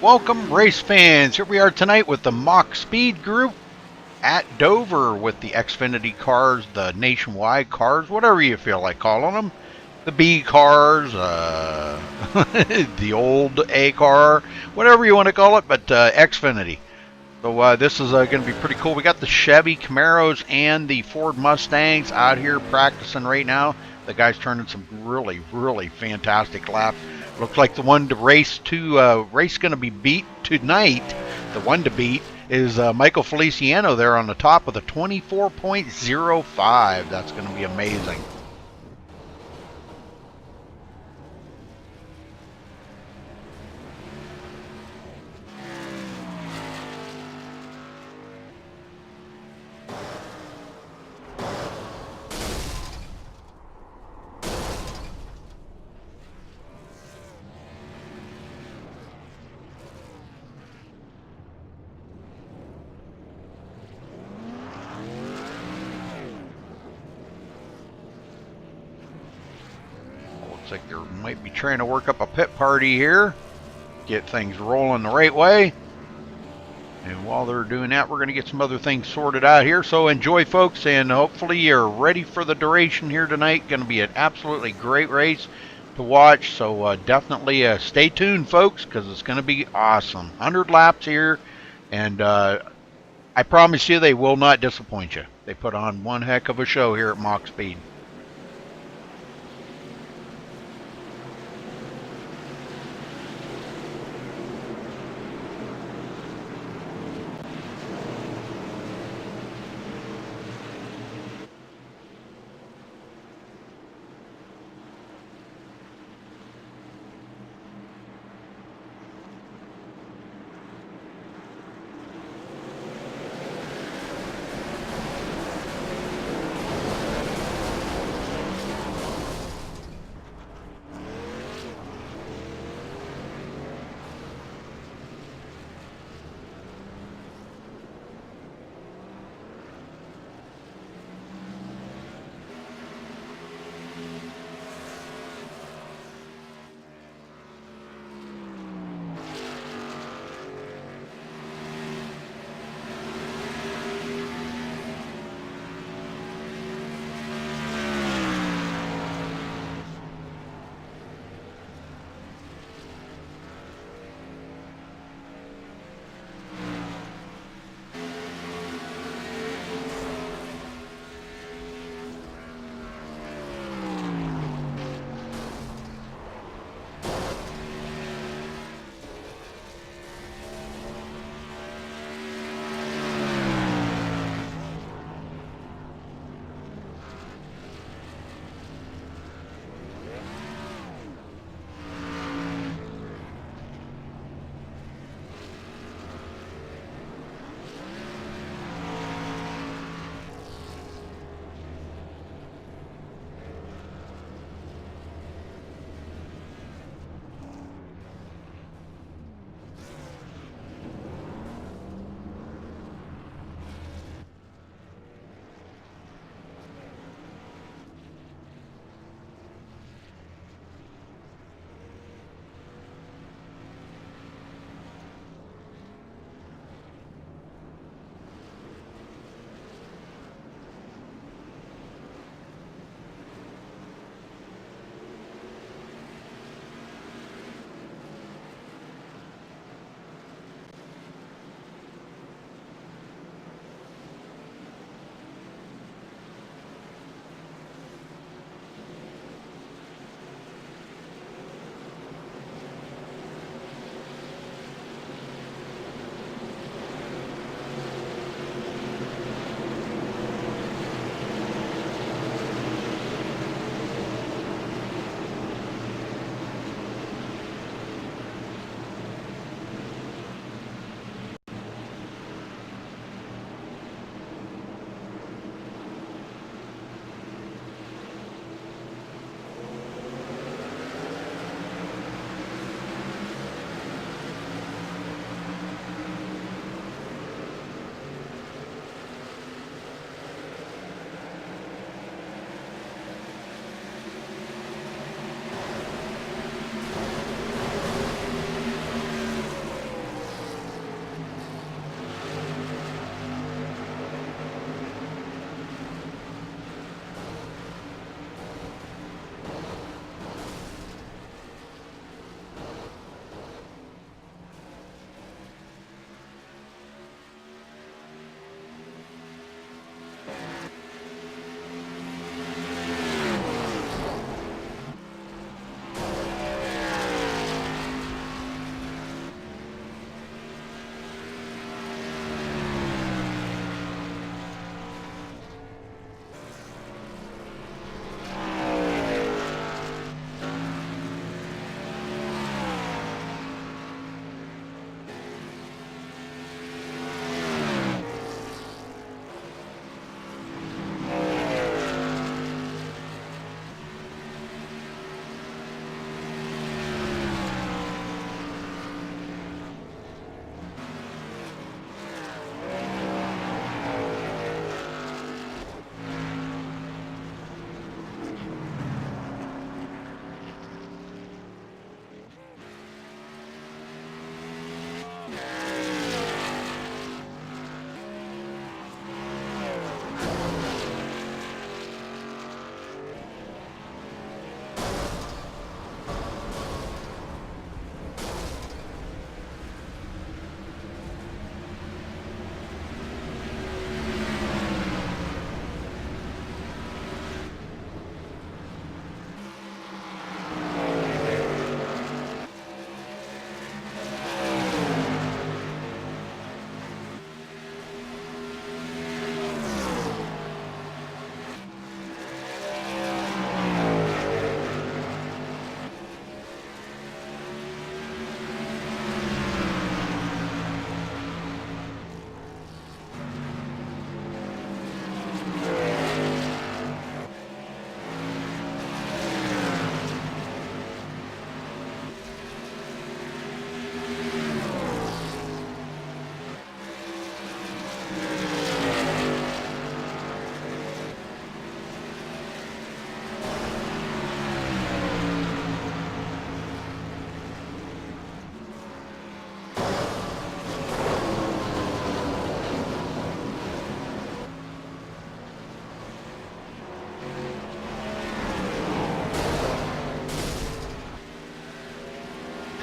Welcome, race fans. Here we are tonight with the Mach Speed group at Dover with the Xfinity cars, the nationwide cars, whatever you feel like calling them. The B cars, the old A car, whatever you want to call it, but Xfinity. So this is going to be pretty cool. We got the Chevy Camaros and the Ford Mustangs out here practicing right now. The guy's turning some really fantastic laps. Looks like the one to race going to be beat tonight. The one to beat is Michael Feliciano there on the top of the 24.05. That's going to be amazing. Looks like they might be trying to work up a pit party here, get things rolling the right way. And while they're doing that, we're going to get some other things sorted out here. So enjoy, folks, and hopefully you're ready for the duration here tonight. Going to be an absolutely great race to watch. So definitely stay tuned, folks, because it's going to be awesome. 100 laps here, and I promise you they will not disappoint you. They put on one heck of a show here at Mach Speed.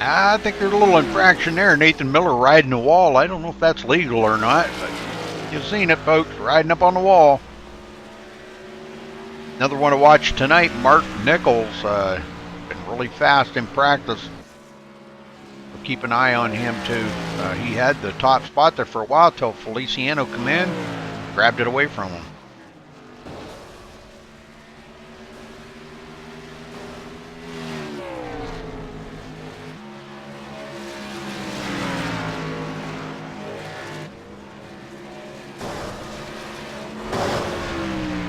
I think there's a little infraction there. Nathan Miller riding the wall. I don't know if that's legal or not, but you've seen it, folks, riding up on the wall. Another one to watch tonight, Mark Nichols. Been really fast in practice. We'll keep an eye on him, too. He had the top spot there for a while till Feliciano come in, grabbed it away from him.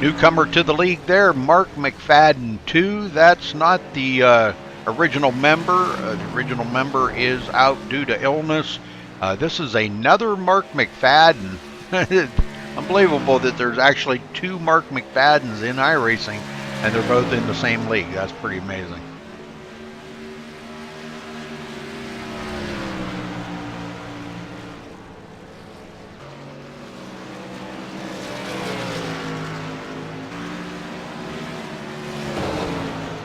Newcomer to the league there, Mark McFadden 2. That's not the original member. The original member is out due to illness. This is another Mark McFadden. Unbelievable that there's actually two Mark McFaddens in iRacing, and they're both in the same league. That's pretty amazing.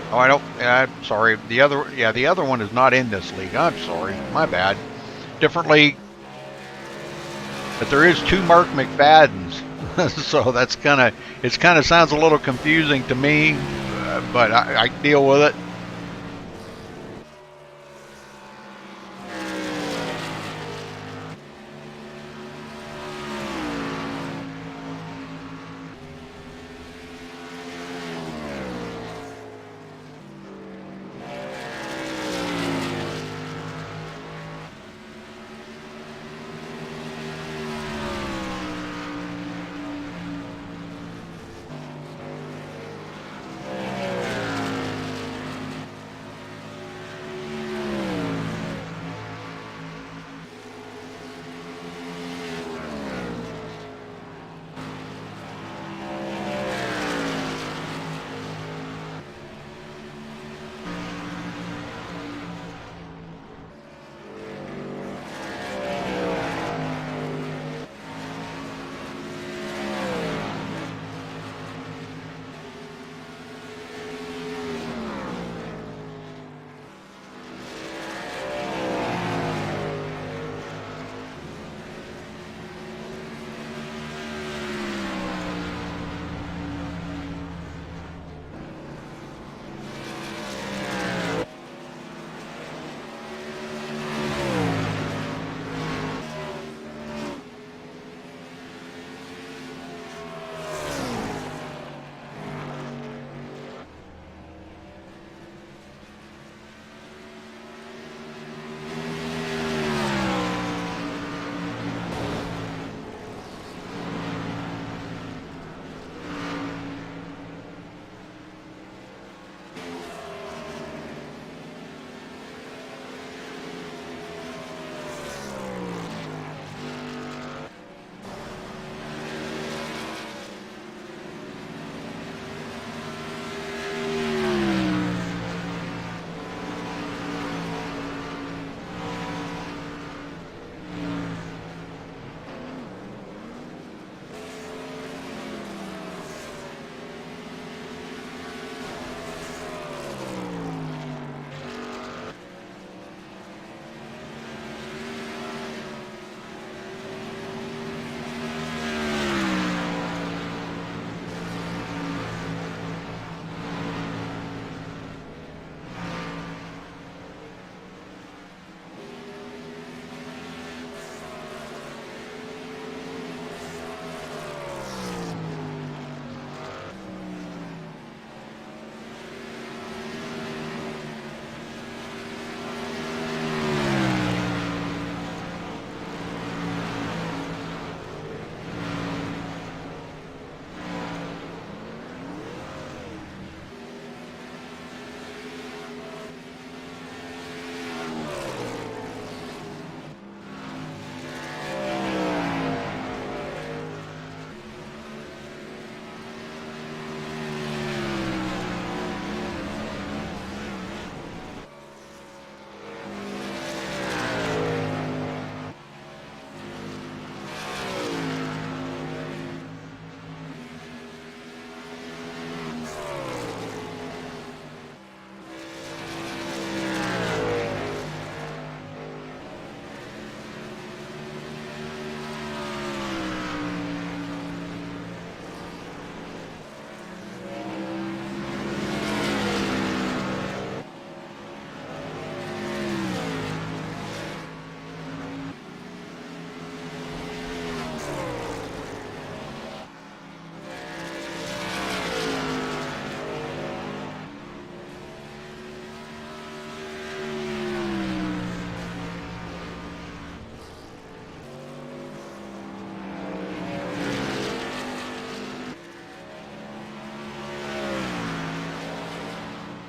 Oh, I don't. I'm sorry. The other one is not in this league. I'm sorry. My bad. Different league. But there is two Mark McFaddens, so that's it kind of sounds a little confusing to me, but I deal with it.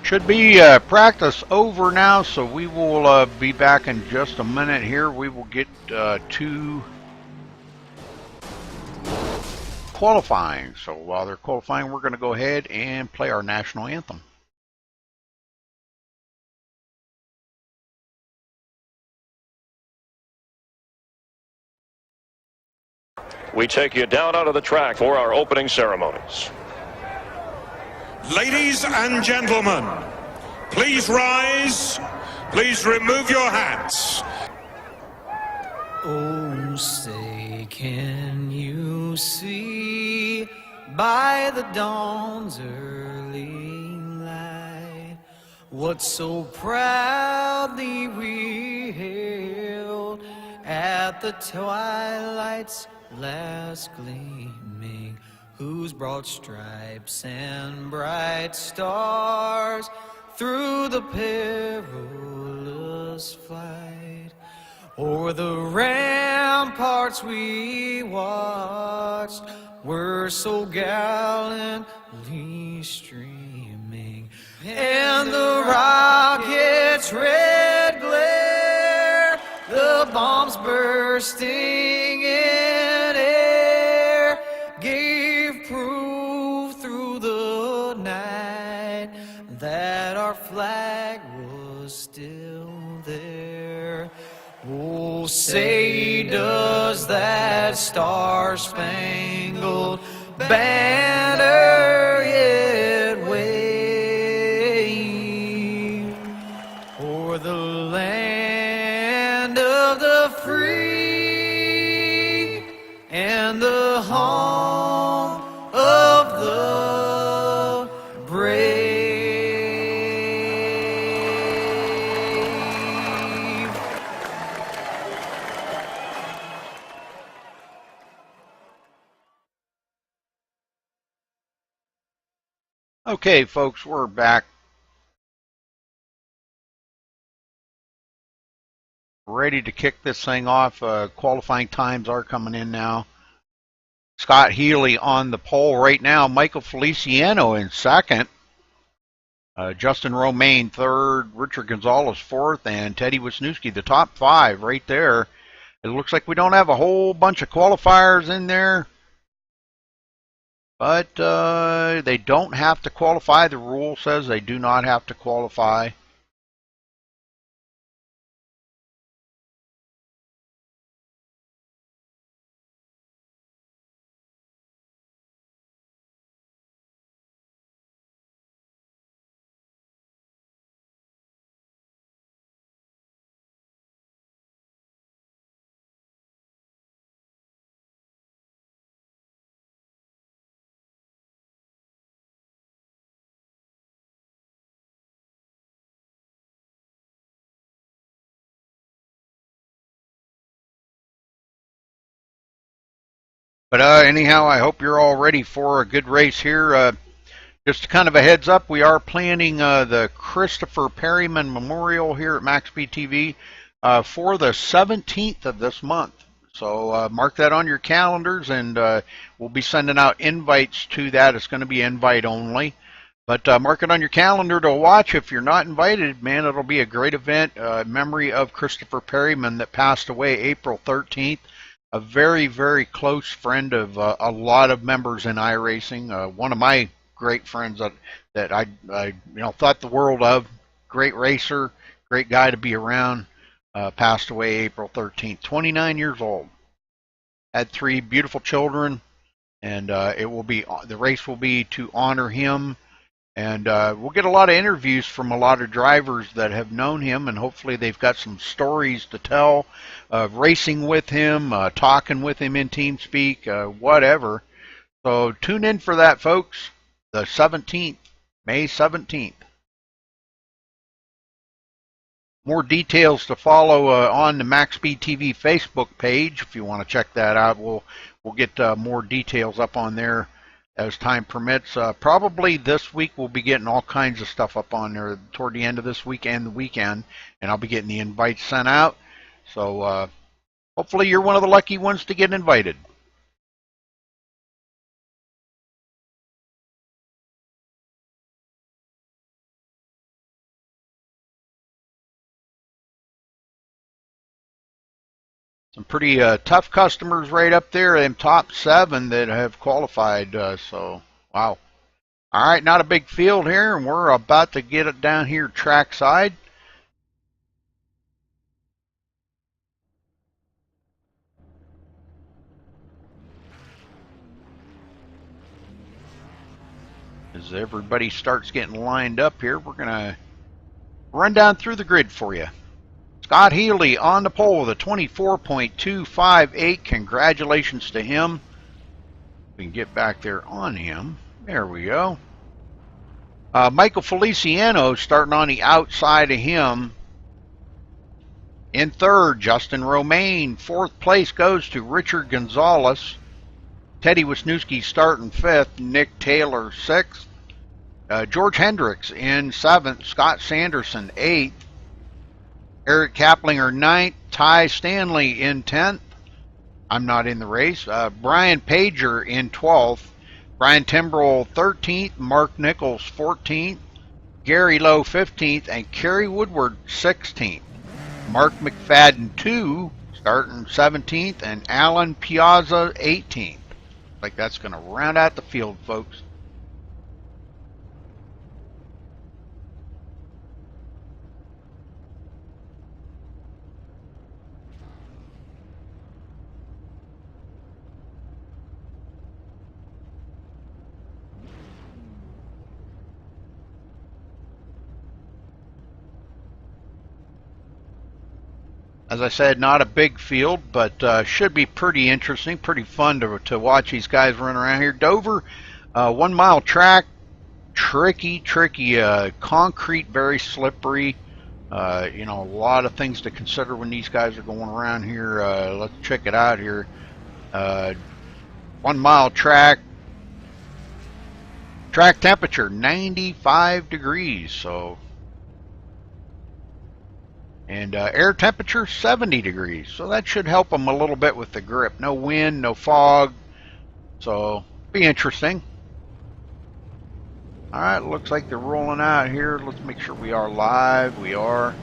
Should be practice over now, so we will be back in just a minute here. We will get to qualifying. So while they're qualifying, we're going to go ahead and play our national anthem. We take you down onto the track for our opening ceremonies. Ladies and gentlemen, please rise. Please remove your hats. Oh, say, can you see by the dawn's early light what so proudly we hailed at the twilight's last gleaming, whose broad stripes and bright stars through the perilous flight o'er the ramparts we watched were so gallantly streaming, and the rocket's red glare, the bombs bursting in air, gave proof through the night that our flag was still there. Oh, say, does that star-spangled banner yet wave o'er the land of the free and the home of the brave? Okay, folks, we're back. Ready to kick this thing off. Qualifying times are coming in now. Scott Healy on the pole right now. Michael Feliciano in second. Justin Romaine third. Richard Gonzalez fourth. And Teddy Wisniewski, the top five right there. It looks like we don't have a whole bunch of qualifiers in there. But they don't have to qualify. The rule says they do not have to qualify. But anyhow, I hope you're all ready for a good race here. Just kind of a heads up, we are planning the Christopher Perryman Memorial here at MaxSpeedTV for the 17th of this month. So mark that on your calendars, and we'll be sending out invites to that. It's going to be invite only. But mark it on your calendar to watch. If you're not invited, man, it'll be a great event. Memory of Christopher Perryman that passed away April 13th. A very, very close friend of a lot of members in iRacing. One of my great friends that I thought the world of. Great racer, great guy to be around. Passed away April 13th, 29 years old. Had 3 beautiful children, and the race will be to honor him. And we'll get a lot of interviews from a lot of drivers that have known him, and hopefully they've got some stories to tell of racing with him, talking with him in TeamSpeak, whatever. So tune in for that, folks. The 17th, May 17th. More details to follow on the MaxSpeedTV Facebook page. If you want to check that out, we'll get more details up on there as time permits. Probably this week we'll be getting all kinds of stuff up on there toward the end of this week and the weekend, and I'll be getting the invites sent out. So hopefully you're one of the lucky ones to get invited. Some pretty tough customers right up there, them top 7 that have qualified. So, wow. All right, not a big field here, and we're about to get it down here trackside. As everybody starts getting lined up here, we're going to run down through the grid for you. Scott Healy on the pole with a 24.258. Congratulations to him. We can get back there on him. There we go. Michael Feliciano starting on the outside of him. In third, Justin Romaine. Fourth place goes to Richard Gonzalez. Teddy Wisniewski starting fifth. Nick Taylor sixth. George Hendricks in seventh. Scott Sanderson eighth. Eric Kaplinger ninth. Ty Stanley in 10th. I'm not in the race. Brian Pager in 12th. Brian Timbrell 13th. Mark Nichols 14th. Gary Lowe 15th. And Kerry Woodward 16th. Mark McFadden 2 starting 17th. And Alan Piazza 18th. Like that's going to round out the field, folks. As I said, not a big field, but should be pretty interesting, pretty fun to watch these guys run around here. Dover, 1 mile track, tricky, concrete, very slippery. You know, a lot of things to consider when these guys are going around here. Let's check it out here. 1 mile track, track temperature 95 degrees, so. And air temperature 70 degrees, so that should help them a little bit with the grip. No wind, no fog, so be interesting. All right, looks like they're rolling out here. Let's make sure we are live. We are,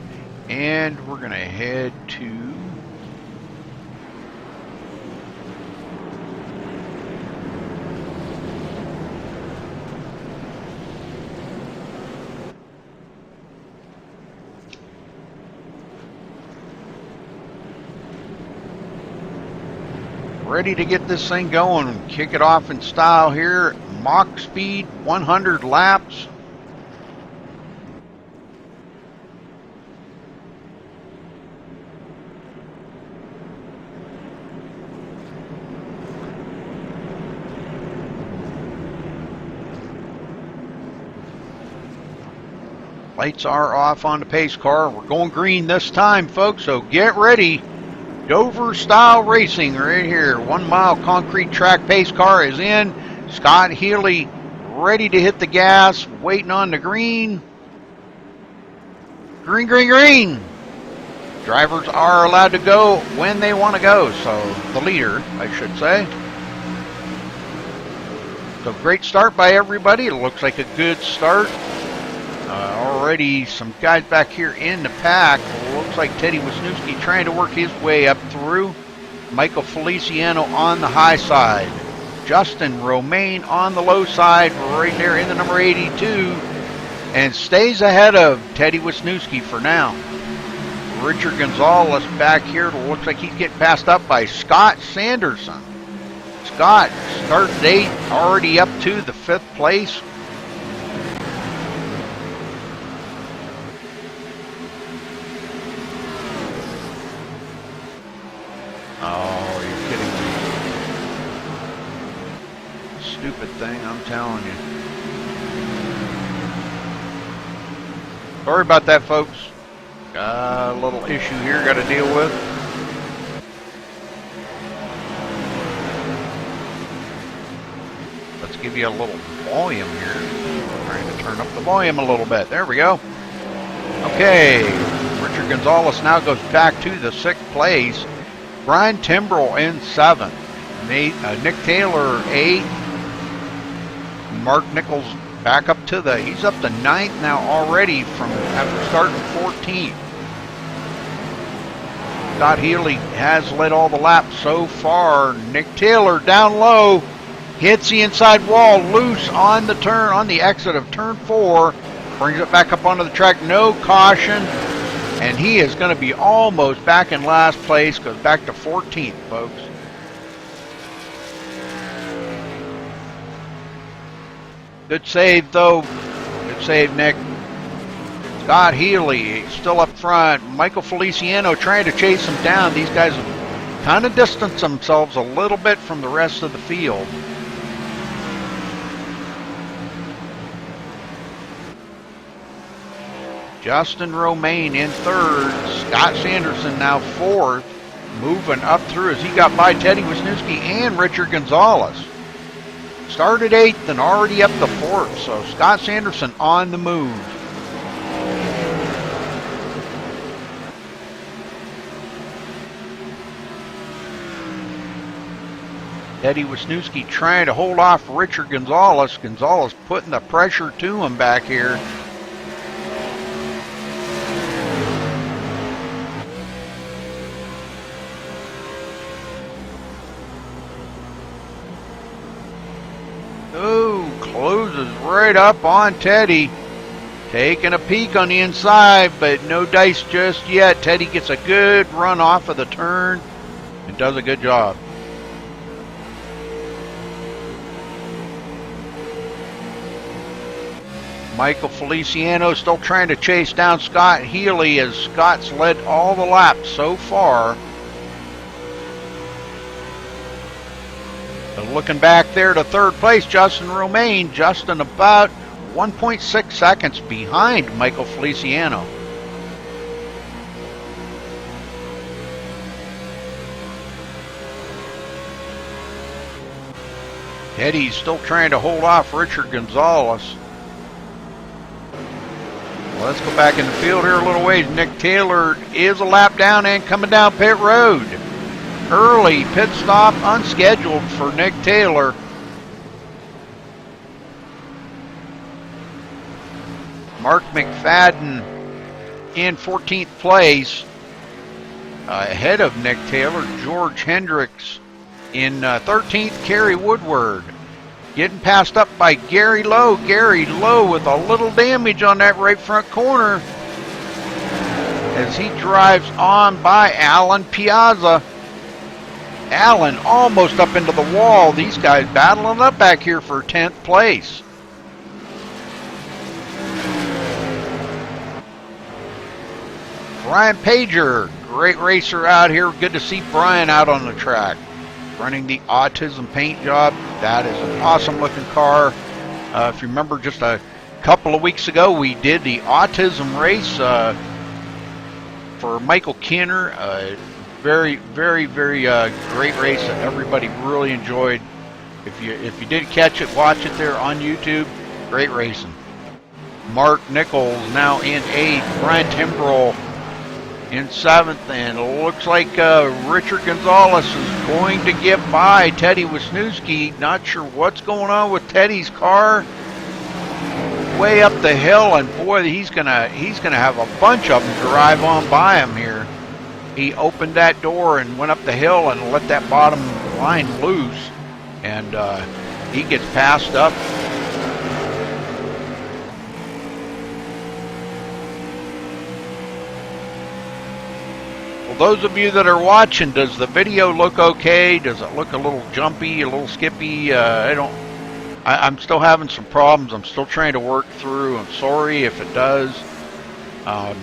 and we're gonna head to ready to get this thing going and kick it off in style here. Mach speed 100 laps. Lights are off on the pace car. We're going green this time, folks, so get ready. Dover style racing right here. 1 mile concrete track pace car is in. Scott Healy ready to hit the gas, waiting on the green. Green, green, green. Drivers are allowed to go when they want to go, so the leader, I should say. So great start by everybody. It looks like a good start. Already some guys back here in the pack. Looks like Teddy Wisniewski trying to work his way up through. Michael Feliciano on the high side. Justin Romaine on the low side, right there in the number 82. And stays ahead of Teddy Wisniewski for now. Richard Gonzalez back here. Looks like he's getting passed up by Scott Sanderson. Scott, start date already up to the 5th place. Oh, you're kidding me. Stupid thing, I'm telling you. Sorry about that, folks. Got a little issue here, got to deal with. Let's give you a little volume here. Trying to turn up the volume a little bit. There we go. Okay, Richard Gonzalez now goes back to the 6th place. Brian Timbrell in 7th. Nick Taylor 8th. Mark Nichols back up to he's up to 9th now already from after starting 14th. Scott Healy has led all the laps so far. Nick Taylor down low, hits the inside wall, loose on the turn, on the exit of turn 4, brings it back up onto the track, no caution, and he is going to be almost back in last place, goes back to 14th, folks. Good save, though. Good save, Nick. Scott Healy still up front. Michael Feliciano trying to chase him down. These guys have kind of distanced themselves a little bit from the rest of the field. Justin Romaine in 3rd. Scott Sanderson now 4th. Moving up through as he got by Teddy Wisniewski and Richard Gonzalez. Started 8th and already up to 4th. So Scott Sanderson on the move. Teddy Wisniewski trying to hold off Richard Gonzalez. Gonzalez putting the pressure to him back here. Oh, closes right up on Teddy. Taking a peek on the inside, but no dice just yet. Teddy gets a good run off of the turn and does a good job. Michael Feliciano still trying to chase down Scott Healy as Scott's led all the laps so far. But looking back there to 3rd place, Justin Romaine. Justin about 1.6 seconds behind Michael Feliciano. Teddy's still trying to hold off Richard Gonzalez. Let's go back in the field here a little ways. Nick Taylor is a lap down and coming down pit road. Early pit stop unscheduled for Nick Taylor. Mark McFadden in 14th place. Ahead of Nick Taylor, George Hendricks in 13th, Kerry Woodward. Getting passed up by Gary Lowe. Gary Lowe with a little damage on that right front corner as he drives on by Alan Piazza. Alan almost up into the wall. These guys battling up back here for 10th place. Brian Pager, great racer out here. Good to see Brian out on the track. Running the Autism paint job. That is an awesome looking car. If you remember, just a couple of weeks ago we did the Autism race for Michael Kinner. Very great race that everybody really enjoyed. If you did catch it, watch it there on YouTube. Great racing. Mark Nichols now in 8th. Brian Timbrell in 7th, and it looks like Richard Gonzalez is going to get by Teddy Wisniewski. Not sure what's going on with Teddy's car. Way up the hill, and boy, he's gonna have a bunch of them drive on by him here. He opened that door and went up the hill and let that bottom line loose, and he gets passed up. Those of you that are watching, does the video look okay? Does it look a little jumpy, a little skippy? I'm still having some problems. I'm still trying to work through. I'm sorry if it does. I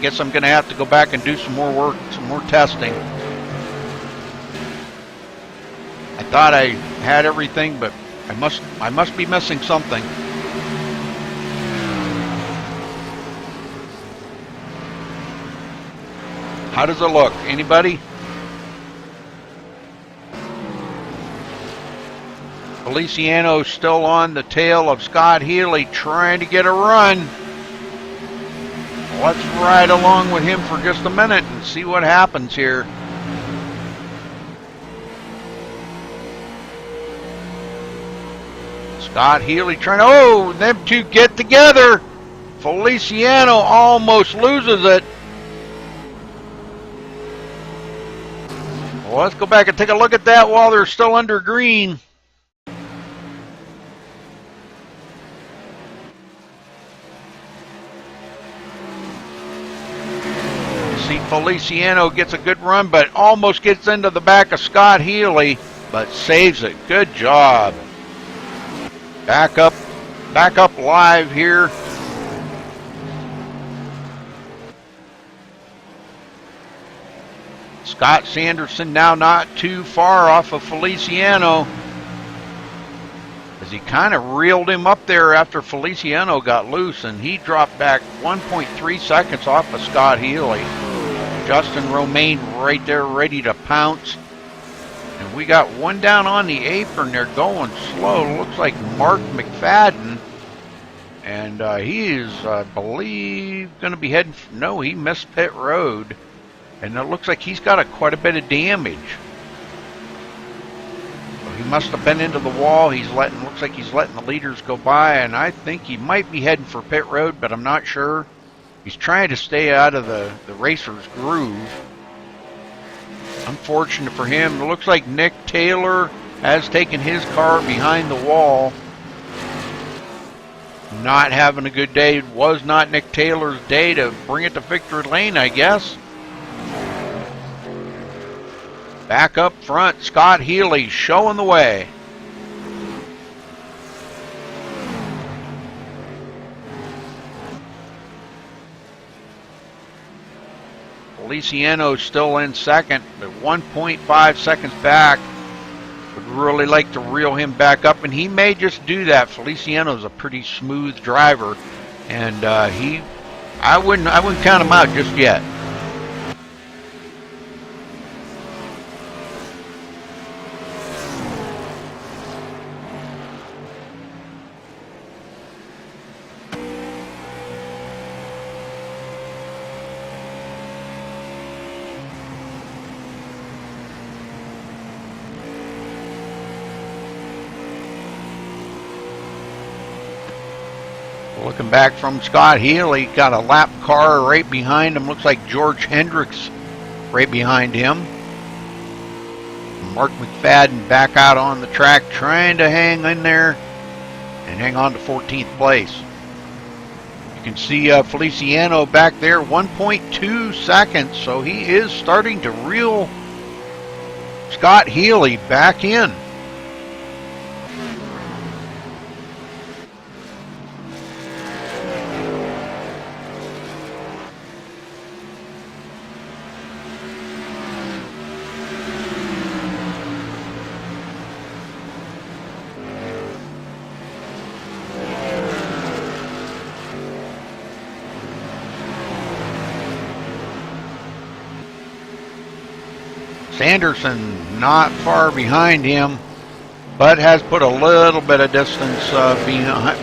guess I'm going to have to go back and do some more work, some more testing. I thought I had everything, but I must be missing something. How does it look? Anybody? Feliciano still on the tail of Scott Healy, trying to get a run. Let's ride along with him for just a minute and see what happens here. Scott Healy trying to, oh, them two get together. Feliciano almost loses it. Well, let's go back and take a look at that while they're still under green. See, Feliciano gets a good run, but almost gets into the back of Scott Healy, but saves it. Good job. Back up live here. Scott Sanderson now not too far off of Feliciano, as he kind of reeled him up there after Feliciano got loose, and he dropped back 1.3 seconds off of Scott Healy. Justin Romaine right there ready to pounce. And we got one down on the apron. They're going slow. Looks like Mark McFadden. And he is, I believe, going to be heading... No, he missed pit road. And it looks like he's got quite a bit of damage. So he must have been into the wall. Looks like he's letting the leaders go by. And I think he might be heading for pit road, but I'm not sure. He's trying to stay out of the racer's groove. Unfortunate for him. It looks like Nick Taylor has taken his car behind the wall. Not having a good day. It was not Nick Taylor's day to bring it to victory lane, I guess. Back up front, Scott Healy showing the way. Feliciano still in second, but 1.5 seconds back. Would really like to reel him back up, and he may just do that. Feliciano's a pretty smooth driver, and I wouldn't count him out just yet. Looking back from Scott Healy, got a lap car right behind him. Looks like George Hendricks right behind him. Mark McFadden back out on the track, trying to hang in there and hang on to 14th place. You can see Feliciano back there, 1.2 seconds, so he is starting to reel Scott Healy back in. Sanderson not far behind him, but has put a little bit of distance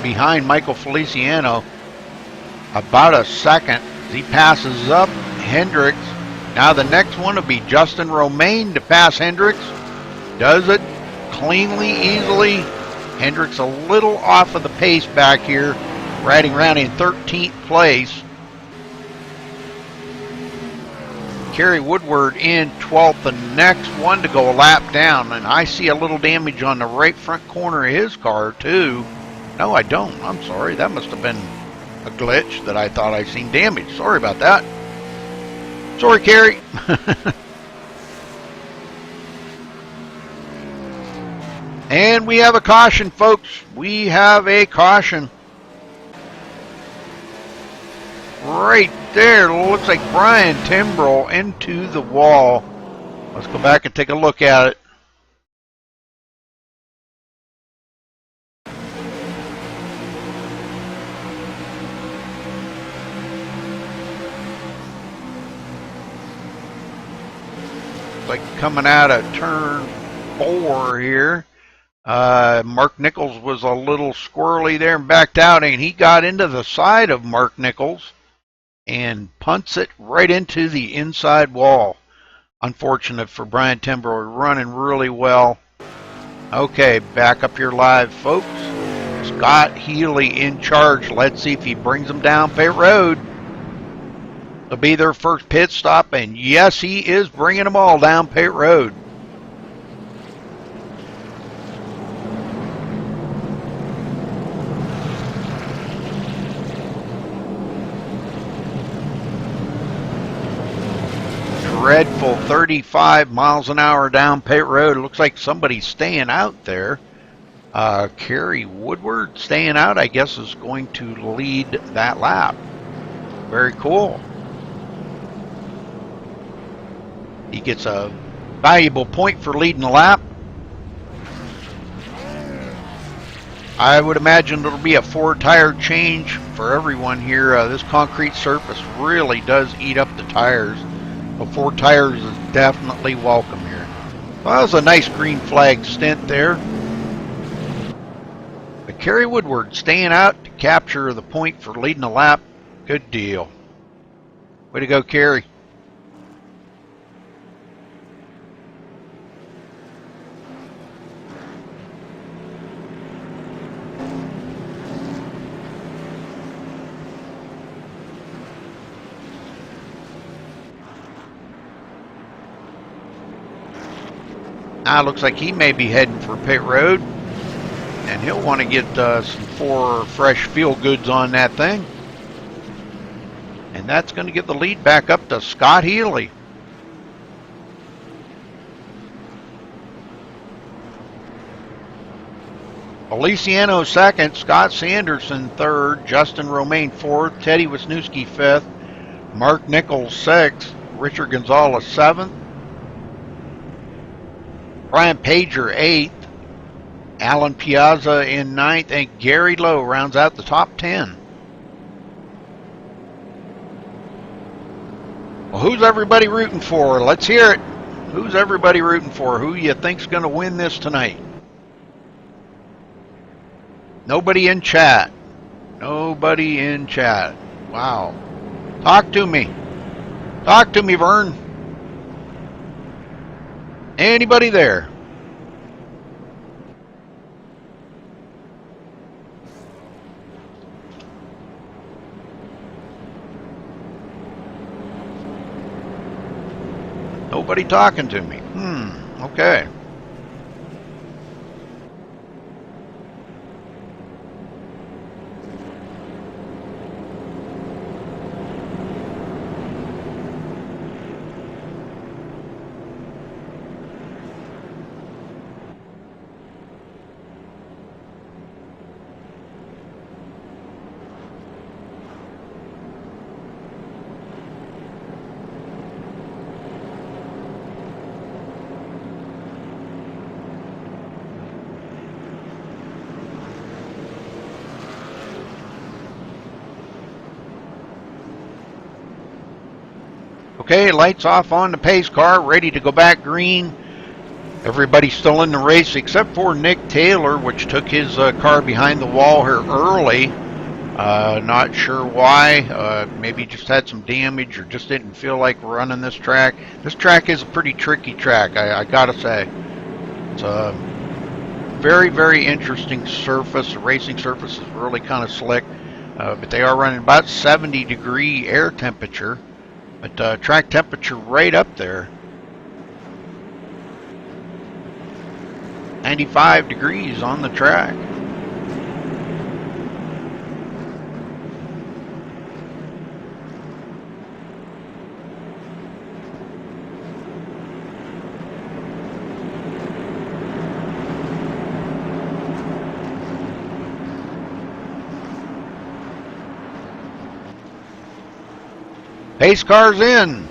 behind Michael Feliciano. About a second as he passes up Hendricks. Now the next one will be Justin Romaine to pass Hendricks. Does it cleanly, easily. Hendricks a little off of the pace back here, riding around in 13th place. Kerry Woodward in 12th, the next one to go a lap down, and I see a little damage on the right front corner of his car too. No, I don't. I'm sorry. That must have been a glitch that I thought I seen damage. Sorry about that. Sorry, Kerry. And we have a caution, folks. We have a caution. Right there, looks like Brian Timbrell into the wall. Let's go back and take a look at it. Like coming out of turn 4 here. Mark Nichols was a little squirrely there and backed out, and he got into the side of Mark Nichols and punts it right into the inside wall. Unfortunate for Brian Timbrell, running really well. Okay, back up here live, folks. Scott Healy in charge. Let's see if he brings them down pit road. It'll be their first pit stop, and yes, he is bringing them all down pit road. Dreadful 35 miles an hour down pit road. It looks like somebody's staying out there. Kerry Woodward staying out, I guess, is going to lead that lap. Very cool. He gets a valuable point for leading the lap. I would imagine it'll be a 4-tire change for everyone here. This concrete surface really does eat up the tires. So 4 tires is definitely welcome here. Well, that was a nice green flag stint there. But Kerry Woodward staying out to capture the point for leading the lap. Good deal. Way to go, Kerry. Now it looks like he may be heading for pit road, and he'll want to get some 4 fresh feel goods on that thing. And that's going to give the lead back up to Scott Healy. Feliciano second, Scott Sanderson third, Justin Romaine fourth, Teddy Wisniewski fifth, Mark Nichols sixth, Richard Gonzalez seventh, Brian Pager 8th, Alan Piazza in 9th, and Gary Lowe rounds out the top 10. Well, who's everybody rooting for? Let's hear it. Who's everybody rooting for? Who you think's going to win this tonight? Nobody in chat. Nobody in chat. Wow. Talk to me. Talk to me, Vern. Anybody there? Nobody talking to me. Okay. Okay, lights off on the pace car, ready to go back green. Everybody's still in the race except for Nick Taylor, which took his car behind the wall here early. Not sure why. Maybe just had some damage or just didn't feel like running this track. This track is a pretty tricky track, I gotta say. It's a very, very interesting surface. The racing surface is really kind of slick, but they are running about 70-degree air temperature. But track temperature right up there. 95 degrees on the track. Pace car's in.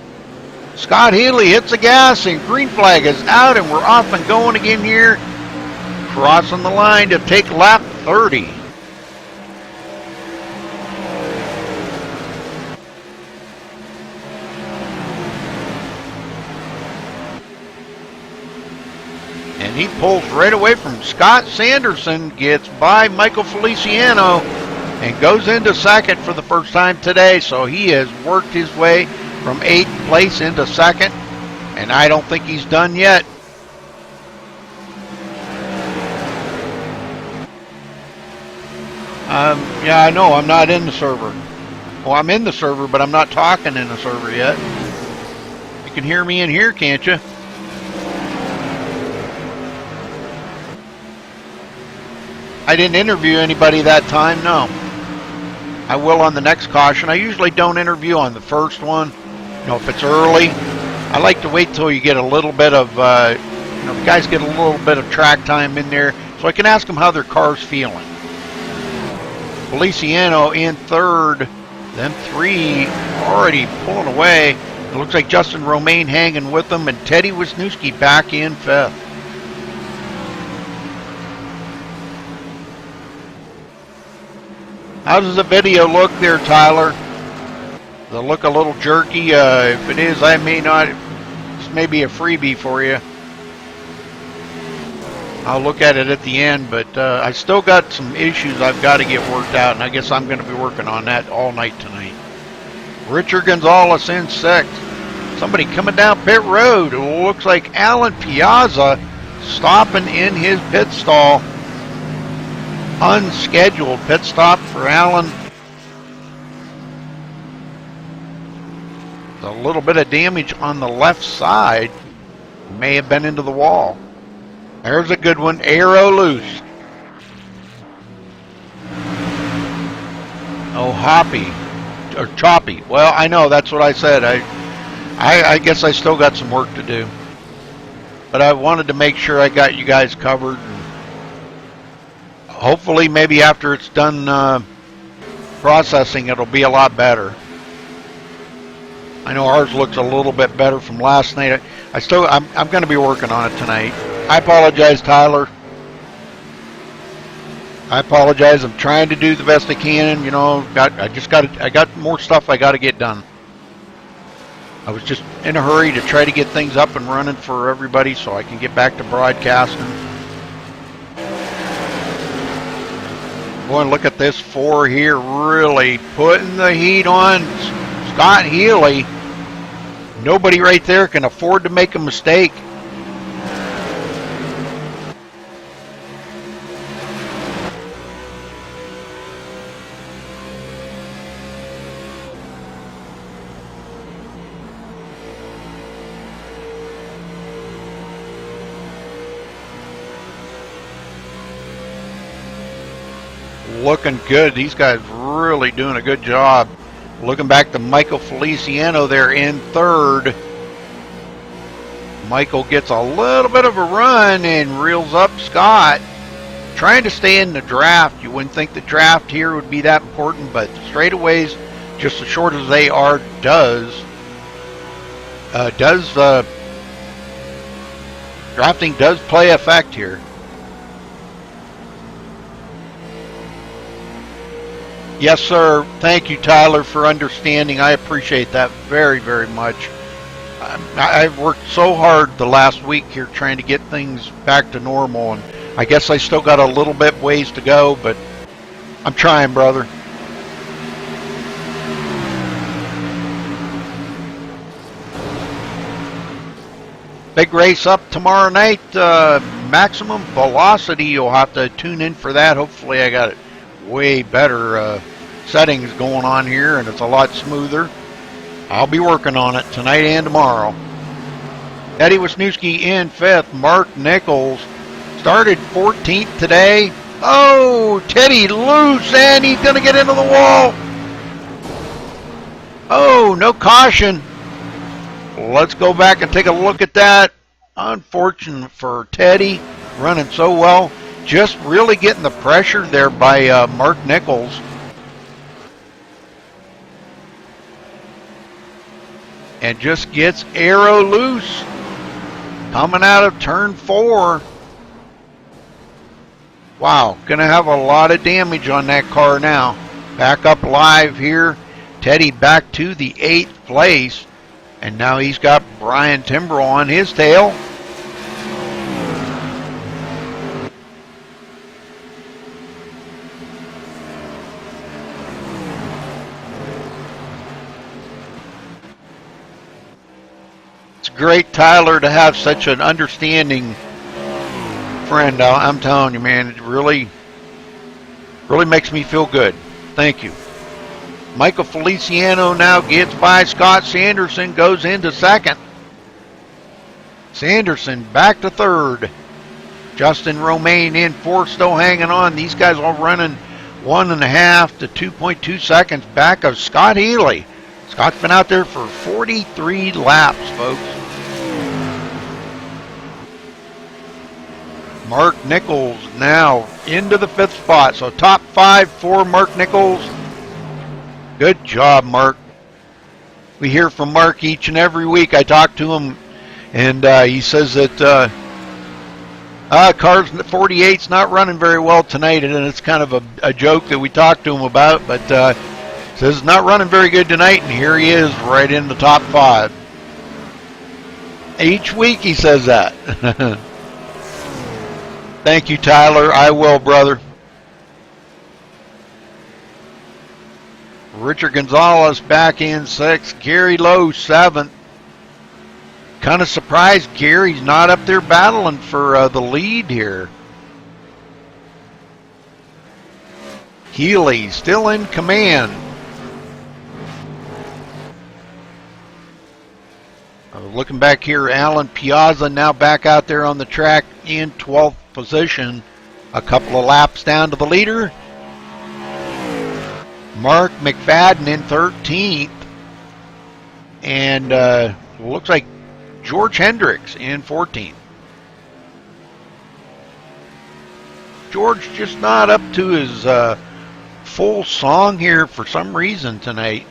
Scott Healy hits the gas and green flag is out, and we're off and going again here. Crossing the line to take lap 30. And he pulls right away from Scott Sanderson, gets by Michael Feliciano, and goes into second for the first time today. So he has worked his way from 8th place into second, and I don't think he's done yet. Yeah, I know, I'm not in the server. Well, I'm in the server, but I'm not talking in the server yet. You can hear me in here, can't you? I didn't interview anybody that time, no. I will on the next caution. I usually don't interview on the first one. You know, if it's early, I like to wait till you get a little bit of, you know, the guys get a little bit of track time in there, so I can ask them how their car's feeling. Feliciano in third, them three already pulling away. It looks like Justin Romaine hanging with them, and Teddy Wisniewski back in fifth. How does the video look there, Tyler? Does it look a little jerky? If it is, I may not. This may be a freebie for you. I'll look at it at the end, but I still got some issues I've got to get worked out, and I guess I'm going to be working on that all night tonight. Richard Gonzalez in sixth. Somebody coming down pit road. It looks like Alan Piazza stopping in his pit stall. Unscheduled pit stop for Alan. A little bit of damage on the left side. May have been into the wall. There's a good one. Arrow loose. Oh, hoppy. Or choppy. Well, I know. That's what I said. I guess I still got some work to do. But I wanted to make sure I got you guys covered. Hopefully, maybe after it's done processing, it'll be a lot better. I know ours looks a little bit better from last night. I'm going to be working on it tonight. I apologize, Tyler. I apologize. I'm trying to do the best I can. You know, I got more stuff I got to get done. I was just in a hurry to try to get things up and running for everybody so I can get back to broadcasting. Boy, look at this four here, really putting the heat on Scott Healy. Nobody right there can afford to make a mistake. Looking good. These guys really doing a good job. Looking back to Michael Feliciano there in third. Michael gets a little bit of a run and reels up Scott. Trying to stay in the draft. You wouldn't think the draft here would be that important, but straightaways, just as short as they are, drafting does play effect here. Yes, sir. Thank you, Tyler, for understanding. I appreciate that very, very much. I've worked so hard the last week here trying to get things back to normal, and I guess I still got a little bit ways to go, but I'm trying, brother. Big race up tomorrow night. Maximum Velocity. You'll have to tune in for that. Hopefully I got it way better settings going on here and it's a lot smoother. I'll be working on it tonight and tomorrow. Teddy Wisniewski in fifth. Mark Nichols started 14th today. Oh, Teddy loose and he's going to get into the wall. Oh, no caution. Let's go back and take a look at that. Unfortunate for Teddy, running so well. Just really getting the pressure there by Mark Nichols. And just gets arrow loose. Coming out of turn 4. Wow, gonna have a lot of damage on that car now. Back up live here. Teddy back to the 8th place. And now he's got Brian Timbrell on his tail. Great, Tyler, to have such an understanding friend. I'm telling you, man, it really makes me feel good. Thank you. Michael Feliciano now gets by Scott Sanderson, goes into second. Sanderson back to third. Justin Romaine in fourth, still hanging on. These guys all running 1.5 to 2.2 seconds back of Scott Healy. Scott's been out there for 43 laps, folks. Mark Nichols now into the 5th spot. So top 5 for Mark Nichols. Good job, Mark. We hear from Mark each and every week. I talk to him, and he says that cars 48's not running very well tonight, and it's kind of a joke that we talked to him about, but says it's not running very good tonight, and here he is right in the top 5. Each week he says that. Thank you, Tyler. I will, brother. Richard Gonzalez back in 6th. Gary Lowe 7th. Kind of surprised Gary's not up there battling for the lead here. Healy still in command. Looking back here, Alan Piazza now back out there on the track in 12th position. A couple of laps down to the leader. Mark McFadden in 13th. And looks like George Hendricks in 14th. George just not up to his full song here for some reason tonight.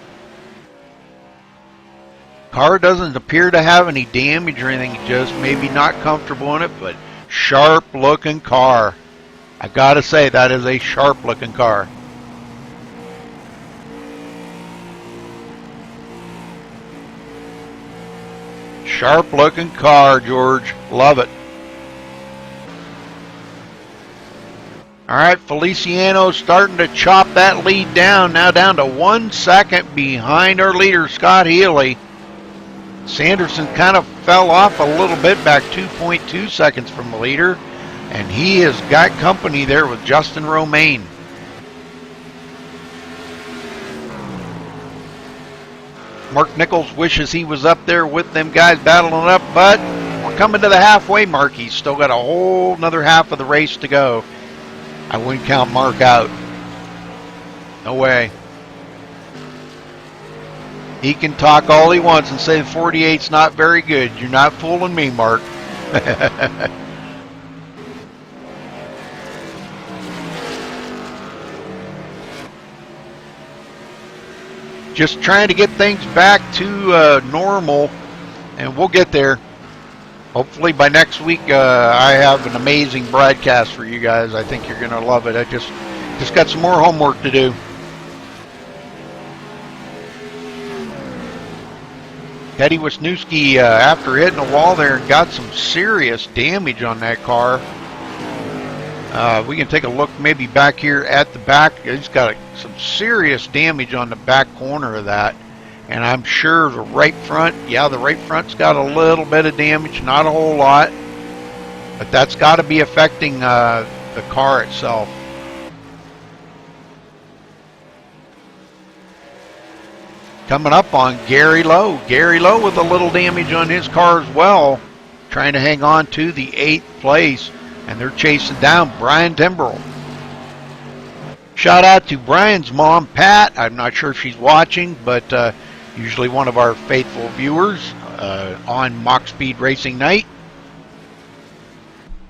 Car doesn't appear to have any damage or anything, just maybe not comfortable in it, but sharp looking car. I gotta say, that is a sharp looking car. Sharp looking car, George. Love it. Alright, Feliciano starting to chop that lead down. Now down to 1 second behind our leader, Scott Healy. Sanderson kind of fell off a little bit, back 2.2 seconds from the leader. And he has got company there with Justin Romaine. Mark Nichols wishes he was up there with them guys battling up, but we're coming to the halfway mark. He's still got a whole another half of the race to go. I wouldn't count Mark out. No way. He can talk all he wants and say the 48's not very good. You're not fooling me, Mark. Just trying to get things back to normal, and we'll get there. Hopefully by next week I have an amazing broadcast for you guys. I think you're going to love it. I just got some more homework to do. Teddy Wisniewski, after hitting a wall there, got some serious damage on that car. We can take a look maybe back here at the back. He's got some serious damage on the back corner of that. And I'm sure the right front, yeah, the right front's got a little bit of damage, not a whole lot. But that's got to be affecting the car itself. Coming up on Gary Lowe. Gary Lowe with a little damage on his car as well. Trying to hang on to the 8th place. And they're chasing down Brian Timbrell. Shout out to Brian's mom, Pat. I'm not sure if she's watching, but usually one of our faithful viewers on Mach Speed Racing Night.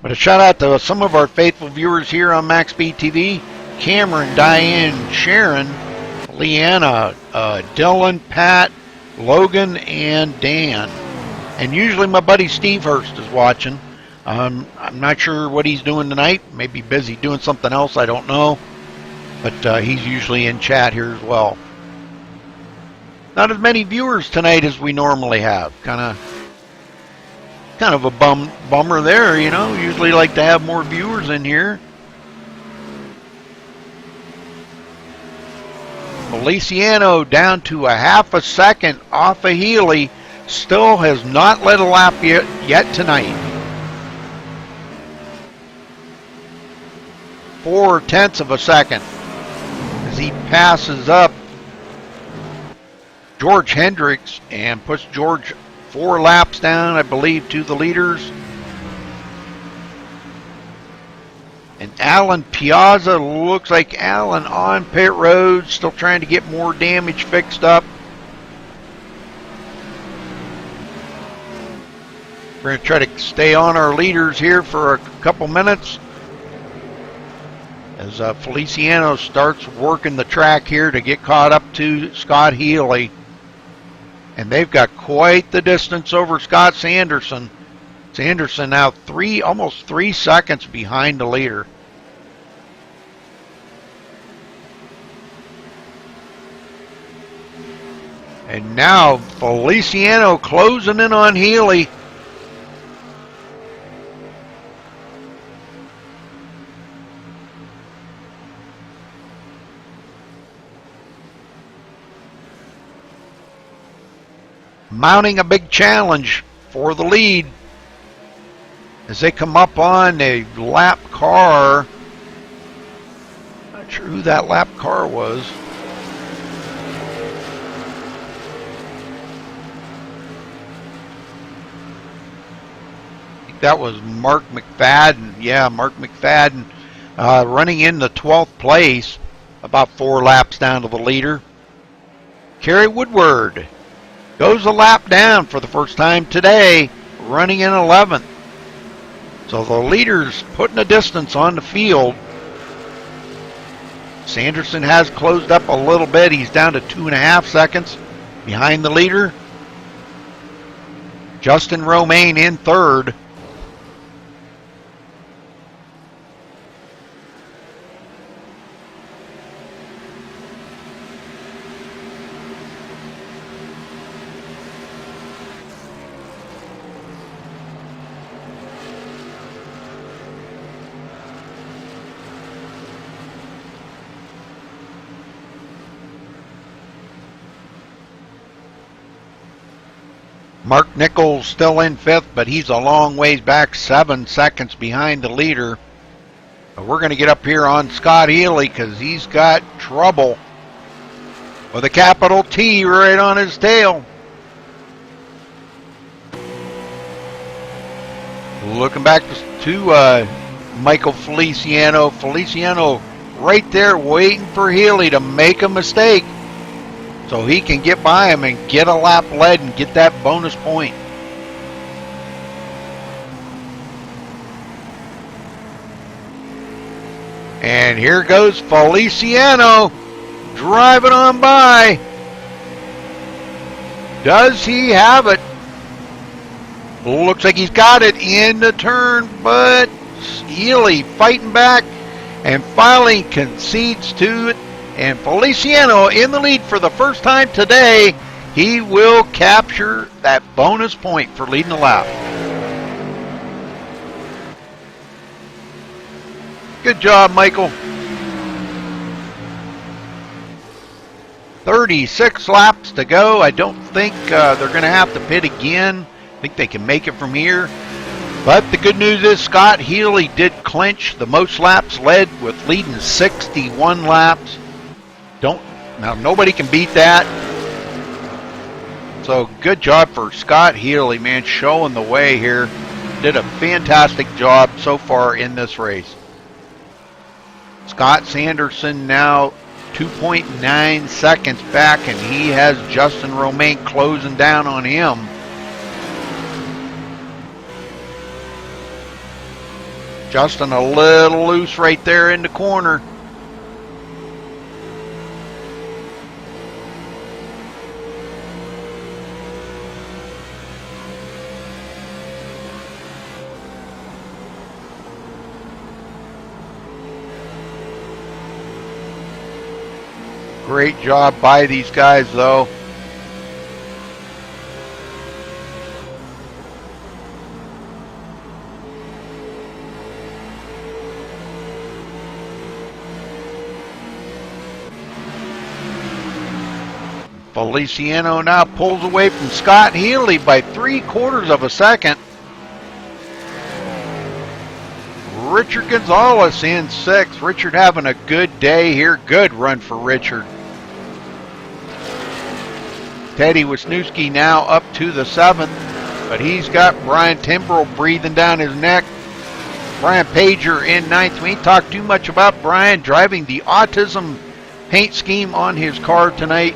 But a shout out to some of our faithful viewers here on MaxSpeedTV. Cameron, Diane, Sharon, Leanna, Dylan, Pat, Logan, and Dan. And usually my buddy Steve Hurst is watching. I'm not sure what he's doing tonight. Maybe busy doing something else, I don't know. But he's usually in chat here as well. Not as many viewers tonight as we normally have. Kind of a bummer there, you know. Usually like to have more viewers in here. Feliciano down to a half a second off of Healy. Still has not led a lap yet tonight. 0.4 of a second as he passes up George Hendricks and puts George 4 laps down, I believe, to the leaders. And Alan Piazza, looks like Alan on pit road, still trying to get more damage fixed up. We're going to try to stay on our leaders here for a couple minutes as Feliciano starts working the track here to get caught up to Scott Healy. And they've got quite the distance over Scott Sanderson. Sanderson now almost 3 seconds behind the leader. And now Feliciano closing in on Healy. Mounting a big challenge for the lead as they come up on a lap car. Not sure who that lap car was. I think that was Mark McFadden. Yeah, Mark McFadden running in the 12th place, about 4 laps down to the leader. Kerry Woodward goes a lap down for the first time today, running in 11th. So the leader's putting a distance on the field. Sanderson has closed up a little bit. He's down to 2.5 seconds behind the leader. Justin Romaine in 3rd. Mark Nichols still in 5th, but he's a long ways back, 7 seconds behind the leader. But we're going to get up here on Scott Healy because he's got trouble with a capital T right on his tail. Looking back to Michael Feliciano. Feliciano right there waiting for Healy to make a mistake so he can get by him and get a lap lead and get that bonus point. And here goes Feliciano driving on by. Does he have it? Looks like he's got it in the turn, but Healy fighting back and finally concedes to it. And Feliciano in the lead for the first time today. He will capture that bonus point for leading the lap. Good job, Michael. 36 laps to go. I don't think they're going to have to pit again. I think they can make it from here. But the good news is Scott Healy did clinch the most laps led with leading 61 laps. Now nobody can beat that. So good job for Scott Healy, man, showing the way here. Did a fantastic job so far in this race. Scott Sanderson now 2.9 seconds back, and he has Justin Romaine closing down on him. Justin a little loose right there in the corner. Great job by these guys, though. Feliciano now pulls away from Scott Healy by 3/4 of a second. Richard Gonzalez in 6th. Richard having a good day here. Good run for Richard. Teddy Wisniewski now up to the 7th, but he's got Brian Timbrell breathing down his neck. Brian Pager in 9th. We ain't talked too much about Brian driving the autism paint scheme on his car tonight.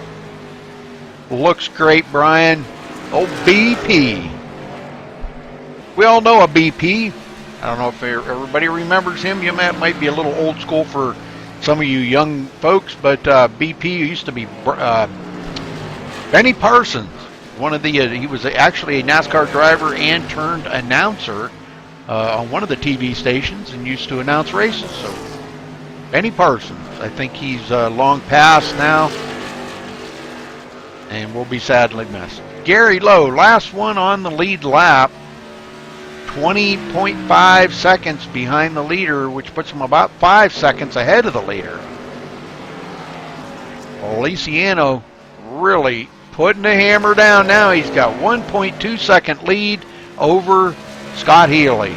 Looks great, Brian. Oh, BP. We all know a BP. I don't know if everybody remembers him. You might be a little old school for some of you young folks, but BP used to be Benny Parsons. One of the he was actually a NASCAR driver and turned announcer on one of the TV stations and used to announce races. So Benny Parsons, I think he's long past now and will be sadly missed. Gary Lowe, last one on the lead lap, 20.5 seconds behind the leader, which puts him about 5 seconds ahead of the leader. Feliciano really putting the hammer down now. He's got 1.2 second lead over Scott Healy.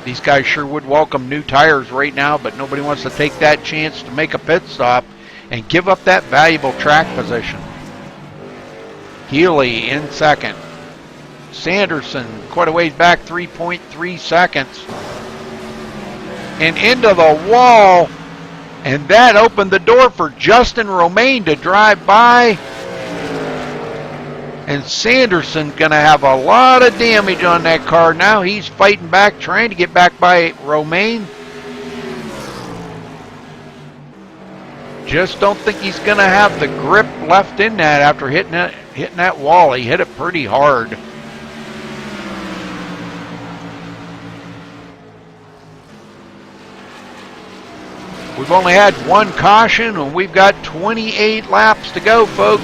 These guys sure would welcome new tires right now, but nobody wants to take that chance to make a pit stop and give up that valuable track position. Healy in second. Sanderson quite a ways back, 3.3 seconds. And into the wall. And that opened the door for Justin Romaine to drive by. And Sanderson going to have a lot of damage on that car. Now he's fighting back, trying to get back by Romaine. Just don't think he's going to have the grip left in that after hitting that wall. He hit it pretty hard. We've only had one caution, and we've got 28 laps to go, folks.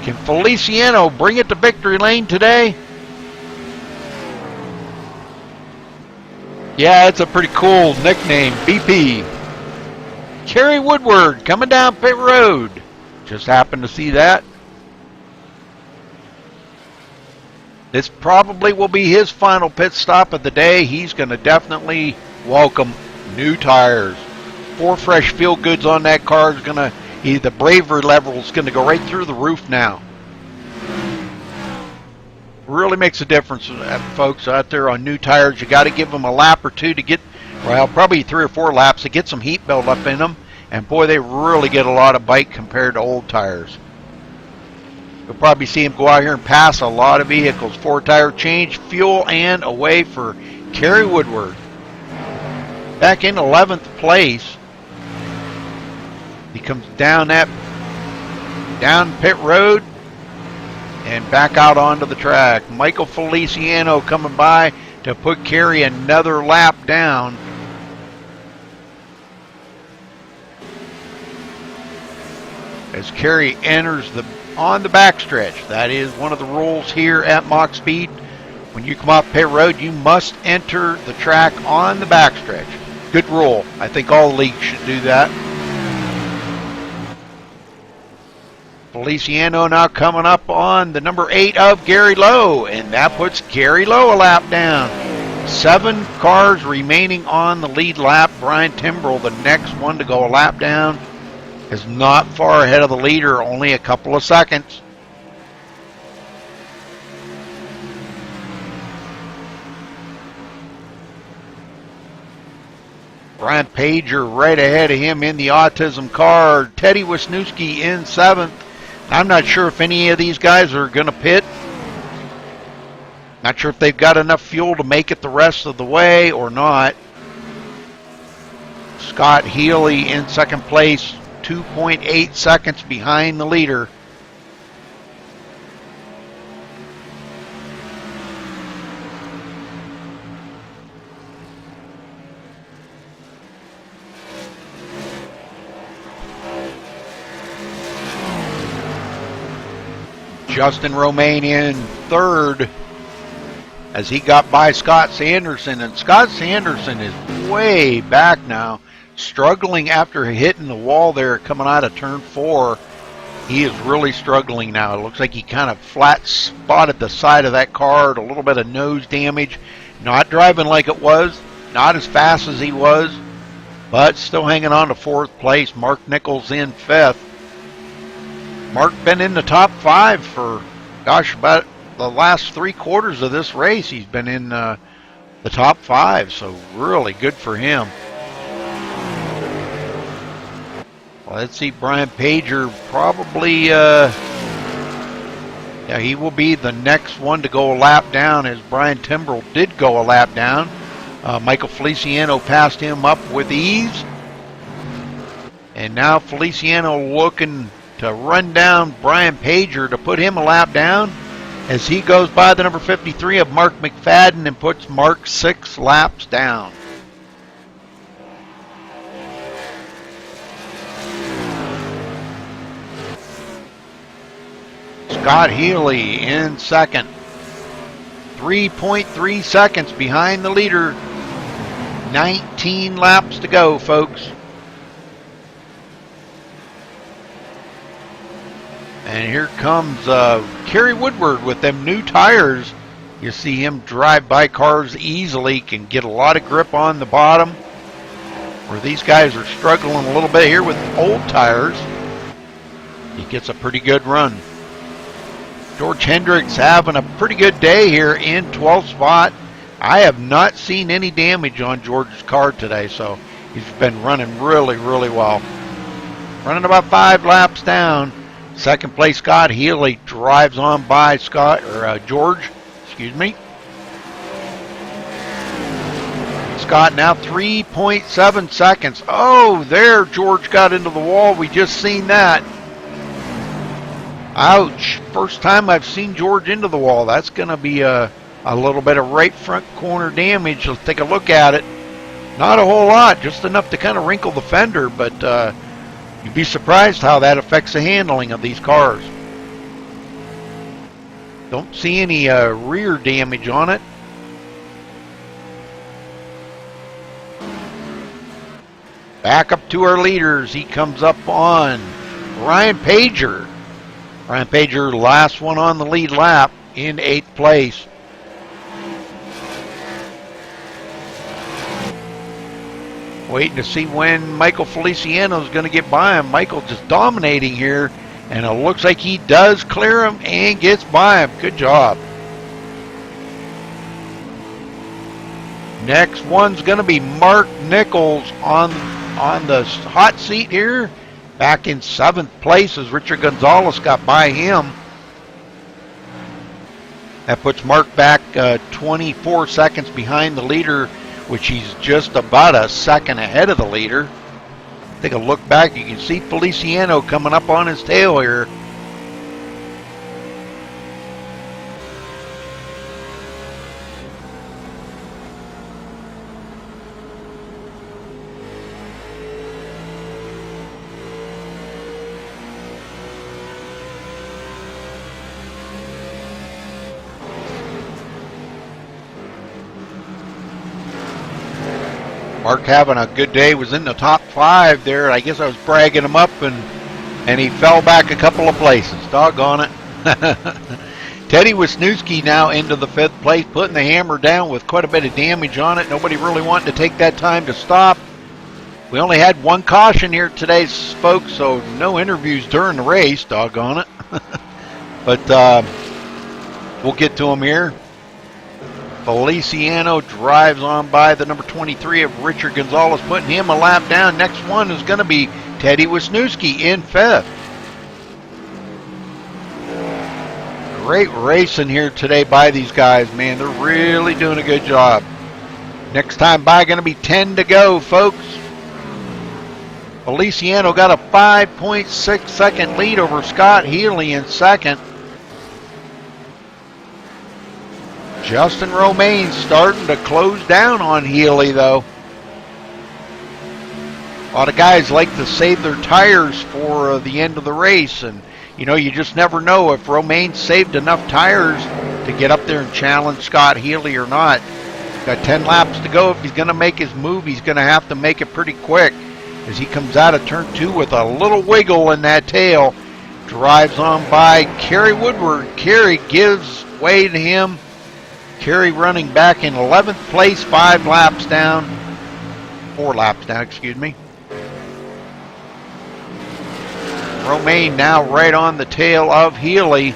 Can Feliciano bring it to victory lane today? Yeah, it's a pretty cool nickname, BP. Kerry Woodward coming down pit road. Just happened to see that. This probably will be his final pit stop of the day. He's going to definitely welcome new tires. 4 fresh feel goods on that car is going to, the bravery level is going to go right through the roof now. Really makes a difference, folks, out there on new tires. You got to give them a lap or two to get, well, probably 3 or 4 laps to get some heat build up in them. And boy, they really get a lot of bite compared to old tires. You'll probably see him go out here and pass a lot of vehicles. 4 tire change, fuel, and away for Kerry Woodward. Back in 11th place. He comes down pit road and back out onto the track. Michael Feliciano coming by to put Kerry another lap down. As Kerry enters on the backstretch. That is one of the rules here at Mach Speed. When you come off pit road, you must enter the track on the backstretch. Good rule. I think all leagues should do that. Feliciano now coming up on the number 8 of Gary Lowe, and that puts Gary Lowe a lap down. 7 cars remaining on the lead lap. Brian Timbrell, the next one to go a lap down, is not far ahead of the leader, only a couple of seconds. Brian Pager right ahead of him in the autism car. Teddy Wisniewski in 7th. I'm not sure if any of these guys are going to pit. Not sure if they've got enough fuel to make it the rest of the way or not. Scott Healy in 2nd place, 2.8 seconds behind the leader. Justin Romaine in 3rd as he got by Scott Sanderson. And Scott Sanderson is way back now, struggling after hitting the wall there coming out of turn 4. He is really struggling now. It looks like he kind of flat spotted the side of that car, a little bit of nose damage. Not driving like it was, not as fast as he was, but still hanging on to 4th place. Mark Nichols in 5th. Mark been in the top 5 for, gosh, about the last 3 quarters of this race. He's been in the top 5, so really good for him. Well, let's see, Brian Pager probably, yeah, he will be the next one to go a lap down, as Brian Timbrell did go a lap down. Michael Feliciano passed him up with ease. And now Feliciano looking to run down Brian Pager to put him a lap down as he goes by the number 53 of Mark McFadden and puts Mark 6 laps down. Scott Healy in second. 3.3 seconds behind the leader. 19 laps to go, folks. And here comes Kerry Woodward with them new tires. You see him drive by cars easily, can get a lot of grip on the bottom, where these guys are struggling a little bit here with old tires. He gets a pretty good run. George Hendricks having a pretty good day here in 12th spot. I have not seen any damage on George's car today, so he's been running really, really well. Running about 5 laps down. Second place, Scott Healy drives on by George, excuse me. Scott now 3.7 seconds. Oh, there George got into the wall. We just seen that. Ouch. First time I've seen George into the wall. That's going to be a little bit of right front corner damage. Let's take a look at it. Not a whole lot, just enough to kind of wrinkle the fender, but you'd be surprised how that affects the handling of these cars. Don't see any rear damage on it. Back up to our leaders. He comes up on Ryan Pager. Ryan Pager, last one on the lead lap in 8th place. Waiting to see when Michael Feliciano is going to get by him. Michael just dominating here, and it looks like he does clear him and gets by him. Good job. Next one's going to be Mark Nichols on the hot seat here. Back in 7th place as Richard Gonzalez got by him. That puts Mark back 24 seconds behind the leader, which he's just about a second ahead of the leader. Take a look back, you can see Feliciano coming up on his tail here. Mark having a good day, was in the top 5 there. I guess I was bragging him up, and he fell back a couple of places. Doggone it. Teddy Wisniewski now into the 5th place, putting the hammer down with quite a bit of damage on it. Nobody really wanting to take that time to stop. We only had 1 caution here today, folks, so no interviews during the race. Doggone it. But we'll get to him here. Feliciano drives on by the number 23 of Richard Gonzalez, putting him a lap down. Next one is going to be Teddy Wisniewski in 5th. Great racing here today by these guys, man. They're really doing a good job. Next time by going to be 10 to go, folks. Feliciano got a 5.6 second lead over Scott Healy in 2nd. Justin Romaine starting to close down on Healy, though. A lot of guys like to save their tires for the end of the race, and you know, you just never know if Romaine saved enough tires to get up there and challenge Scott Healy or not. Got 10 laps to go. If he's going to make his move, he's going to have to make it pretty quick as he comes out of turn 2 with a little wiggle in that tail. Drives on by Kerry Woodward. Kerry gives way to him. Kerry running back in 11th place, 5 laps down. 4 laps down, excuse me. Romaine now right on the tail of Healy.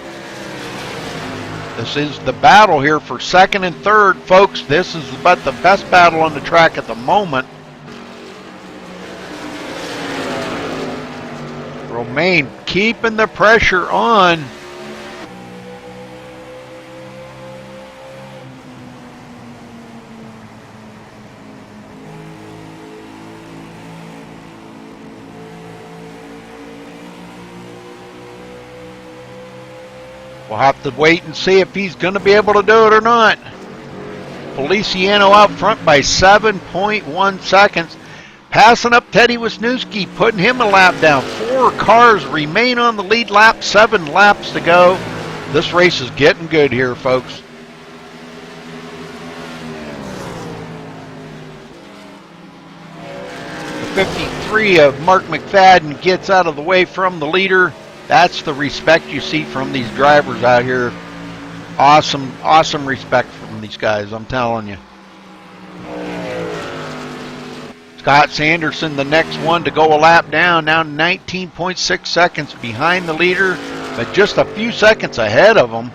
This is the battle here for second and third, folks. This is about the best battle on the track at the moment. Romaine keeping the pressure on. We'll have to wait and see if he's going to be able to do it or not. Feliciano out front by 7.1 seconds. Passing up Teddy Wisniewski, putting him a lap down. 4 cars remain on the lead lap, 7 laps to go. This race is getting good here, folks. The 53 of Mark McFadden gets out of the way from the leader. That's the respect you see from these drivers out here. Awesome, awesome respect from these guys, I'm telling you. Scott Sanderson, the next one to go a lap down, now 19.6 seconds behind the leader, but just a few seconds ahead of him.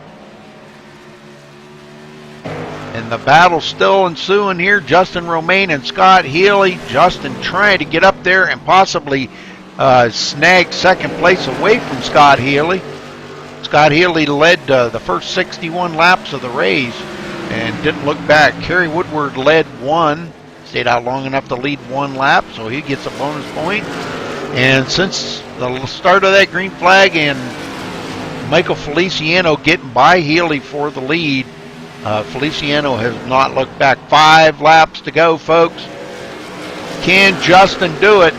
And the battle's still ensuing here. Justin Romaine and Scott Healy. Justin trying to get up there and possibly snag second place away from Scott Healy. Scott Healy led the first 61 laps of the race and didn't look back. Kerry Woodward led 1, stayed out long enough to lead 1 lap, so he gets a bonus point. And since the start of that green flag and Michael Feliciano getting by Healy for the lead, Feliciano has not looked back. 5 laps to go, folks. Can Justin do it?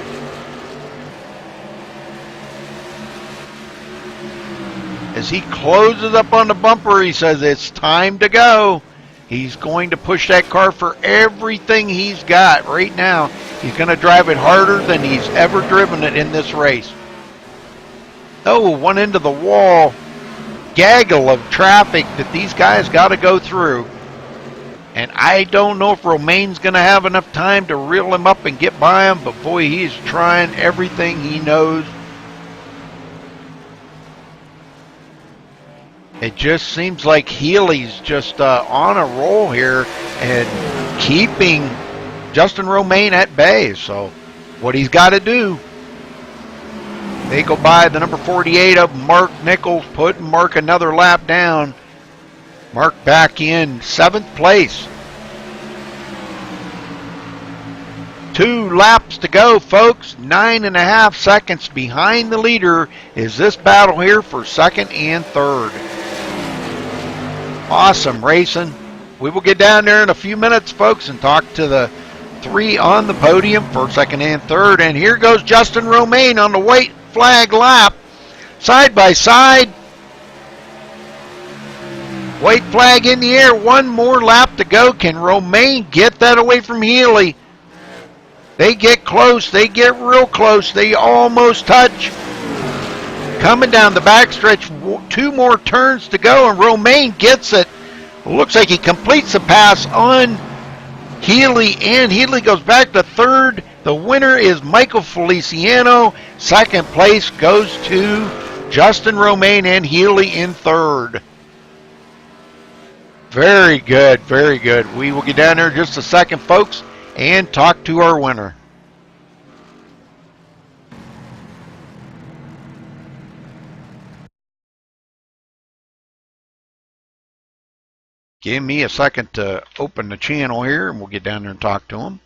As he closes up on the bumper, he says it's time to go. He's going to push that car for everything he's got right now. He's going to drive it harder than he's ever driven it in this race. Oh, one into the wall. Gaggle of traffic that these guys got to go through. And I don't know if Romaine's going to have enough time to reel him up and get by him, but boy, he's trying everything he knows. It just seems like Healy's just on a roll here and keeping Justin Romaine at bay. So what he's got to do, they go by the number 48 of Mark Nichols, putting Mark another lap down. Mark back in 7th place. 2 laps to go, folks. 9.5 seconds behind the leader is this battle here for second and third. Awesome racing. We will get down there in a few minutes, folks, and talk to the 3 on the podium for second and third. And here goes Justin Romaine on the white flag lap. Side by side. White flag in the air. 1 more lap to go. Can Romaine get that away from Healy? They get close. They get real close. They almost touch. Coming down the backstretch, 2 more turns to go, and Romaine gets it. Looks like he completes the pass on Healy, and Healy goes back to third. The winner is Michael Feliciano. Second place goes to Justin Romaine, and Healy in third. Very good, very good. We will get down there in just a second, folks, and talk to our winner. Give me a second to open the channel here, and we'll get down there and talk to him.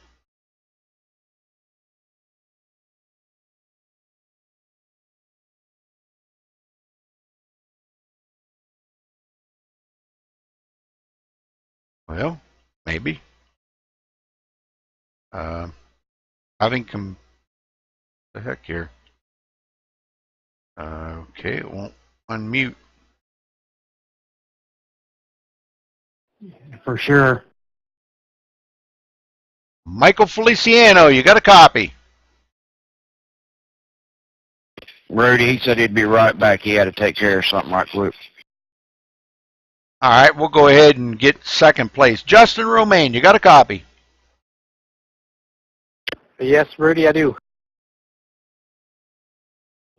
Well, maybe. Having the heck here. Okay, it won't unmute. For sure. Michael Feliciano, you got a copy. Rudy, he said he'd be right back. He had to take care of something right quick. All right, we'll go ahead and get second place. Justin Romaine, you got a copy? Yes, Rudy, I do.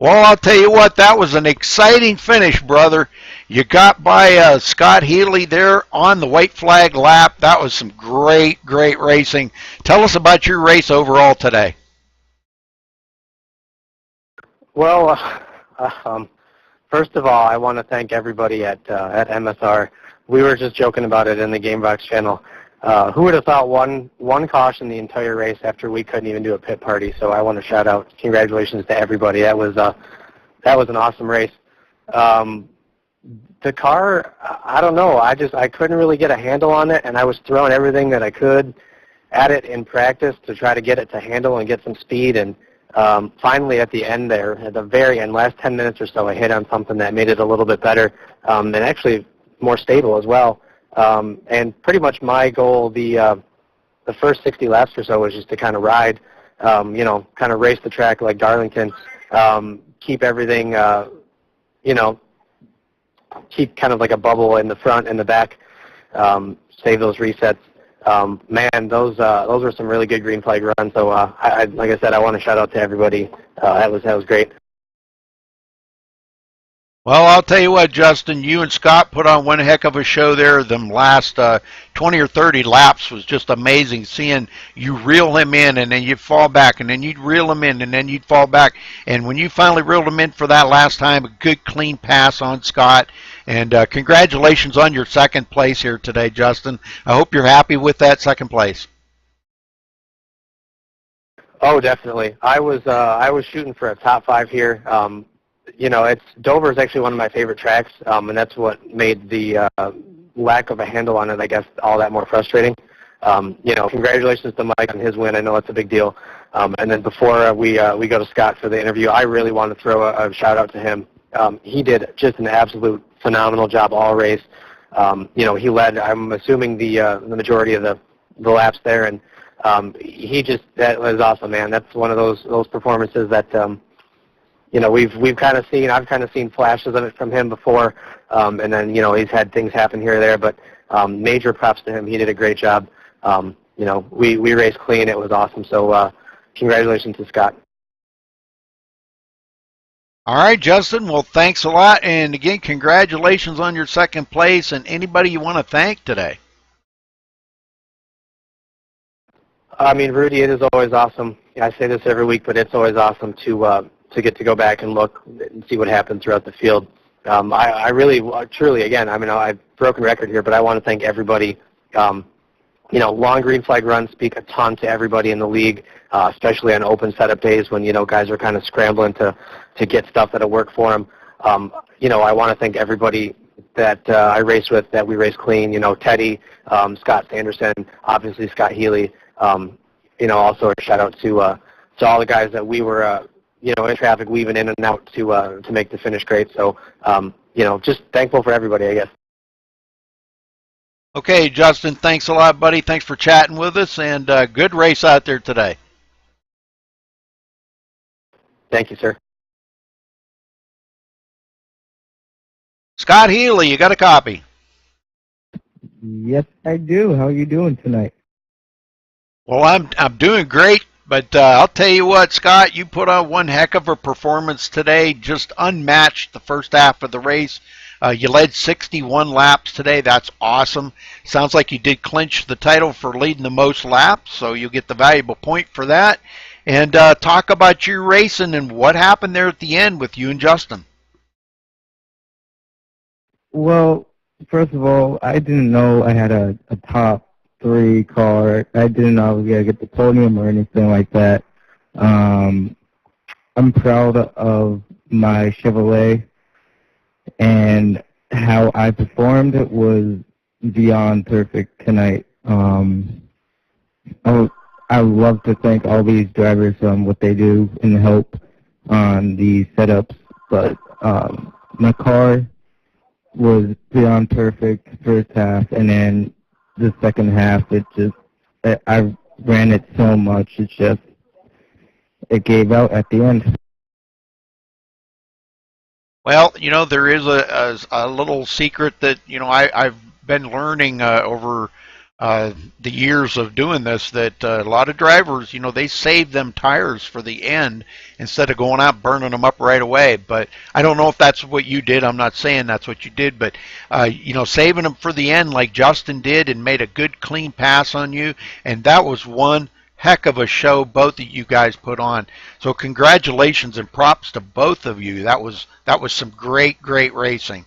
Well, I'll tell you what, that was an exciting finish, brother. You got by Scott Healy there on the white flag lap. That was some great, great racing. Tell us about your race overall today. Well, first of all, I want to thank everybody at MSR. We were just joking about it in the Gamebox channel. Who would have thought one caution the entire race after we couldn't even do a pit party? So I want to shout out, congratulations to everybody. That was an awesome race. The car, I don't know. I couldn't really get a handle on it, and I was throwing everything that I could at it in practice to try to get it to handle and get some speed. And finally, at the end there, at the very end, last 10 minutes or so, I hit on something that made it a little bit better and actually more stable as well. And pretty much my goal, the first 60 laps or so, was just to kind of ride, kind of race the track like Darlington, keep everything, keep kind of like a bubble in the front and the back, save those resets. Man, those were some really good green flag runs. So, like I said, I want to shout out to everybody. That was great. Well, I'll tell you what, Justin, you and Scott put on one heck of a show there. Them last 20 or 30 laps was just amazing, seeing you reel him in and then you'd fall back and then you'd reel him in and then you'd fall back. And when you finally reeled him in for that last time, a good clean pass on Scott. And congratulations on your second place here today, Justin. I hope you're happy with that second place. Oh, definitely. I was shooting for a top 5 here. Dover is actually one of my favorite tracks, and that's what made the lack of a handle on it, I guess, all that more frustrating. Congratulations to Mike on his win. I know it's a big deal. And then before we go to Scott for the interview, I really want to throw a shout out to him. He did just an absolute phenomenal job all race. He led, I'm assuming, the majority of the laps there, and that was awesome, man. That's one of those performances that we've kind of seen. I've kind of seen flashes of it from him before, and then he's had things happen here or there. But major props to him. He did a great job. We raced clean. It was awesome. So congratulations to Scott. All right, Justin. Well, thanks a lot, and again, congratulations on your second place. And anybody you want to thank today? I mean, Rudy, it is always awesome. I say this every week, but it's always awesome to get to go back and look and see what happened throughout the field. I really, truly, again, I've broken record here, but I want to thank everybody. Long green flag runs speak a ton to everybody in the league, especially on open setup days when, guys are kind of scrambling to get stuff that'll work for them. I want to thank everybody that I raced with, that we raced clean. Teddy, Scott Sanderson, obviously Scott Healy. Also a shout out to all the guys that we were, in traffic, weaving in and out to make the finish great. So, just thankful for everybody, I guess. Okay, Justin, thanks a lot, buddy. Thanks for chatting with us, and good race out there today. Thank you, sir. Scott Healy, you got a copy? Yes, I do. How are you doing tonight? Well, I'm doing great, but I'll tell you what, Scott, you put on one heck of a performance today, just unmatched the first half of the race. You led 61 laps today. That's awesome. Sounds like you did clinch the title for leading the most laps, so you'll get the valuable point for that. And talk about your racing and what happened there at the end with you and Justin. Well, first of all, I didn't know I had a top 3 car. I didn't know I was going to get the podium or anything like that. I'm proud of my Chevrolet, and how I performed was beyond perfect tonight. I would love to thank all these drivers on what they do and help on the setups, but my car was beyond perfect first half, and then the second half, I ran it so much, it gave out at the end. Well, there is a little secret that, I've been learning over the years of doing this that a lot of drivers, they save them tires for the end instead of going out burning them up right away. But I don't know if that's what you did. I'm not saying that's what you did, but saving them for the end like Justin did and made a good clean pass on you, and that was one heck of a show both of you guys put on. So congratulations and props to both of you. That was some great racing.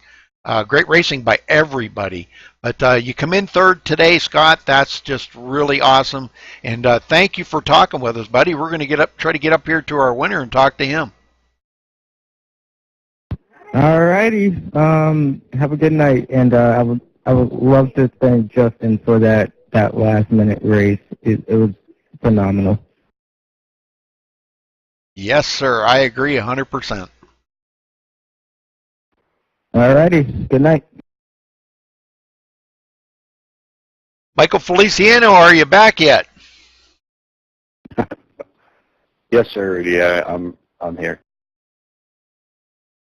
Great racing by everybody. But you come in third today, Scott. That's just really awesome. And thank you for talking with us, buddy. We're going to try to get up here to our winner and talk to him. All righty. Have a good night. And I would love to thank Justin for that last minute race. It was phenomenal. Yes, sir. I agree 100%. All righty. Good night. Michael Feliciano, are you back yet? Yes, sir. Yeah, I'm here.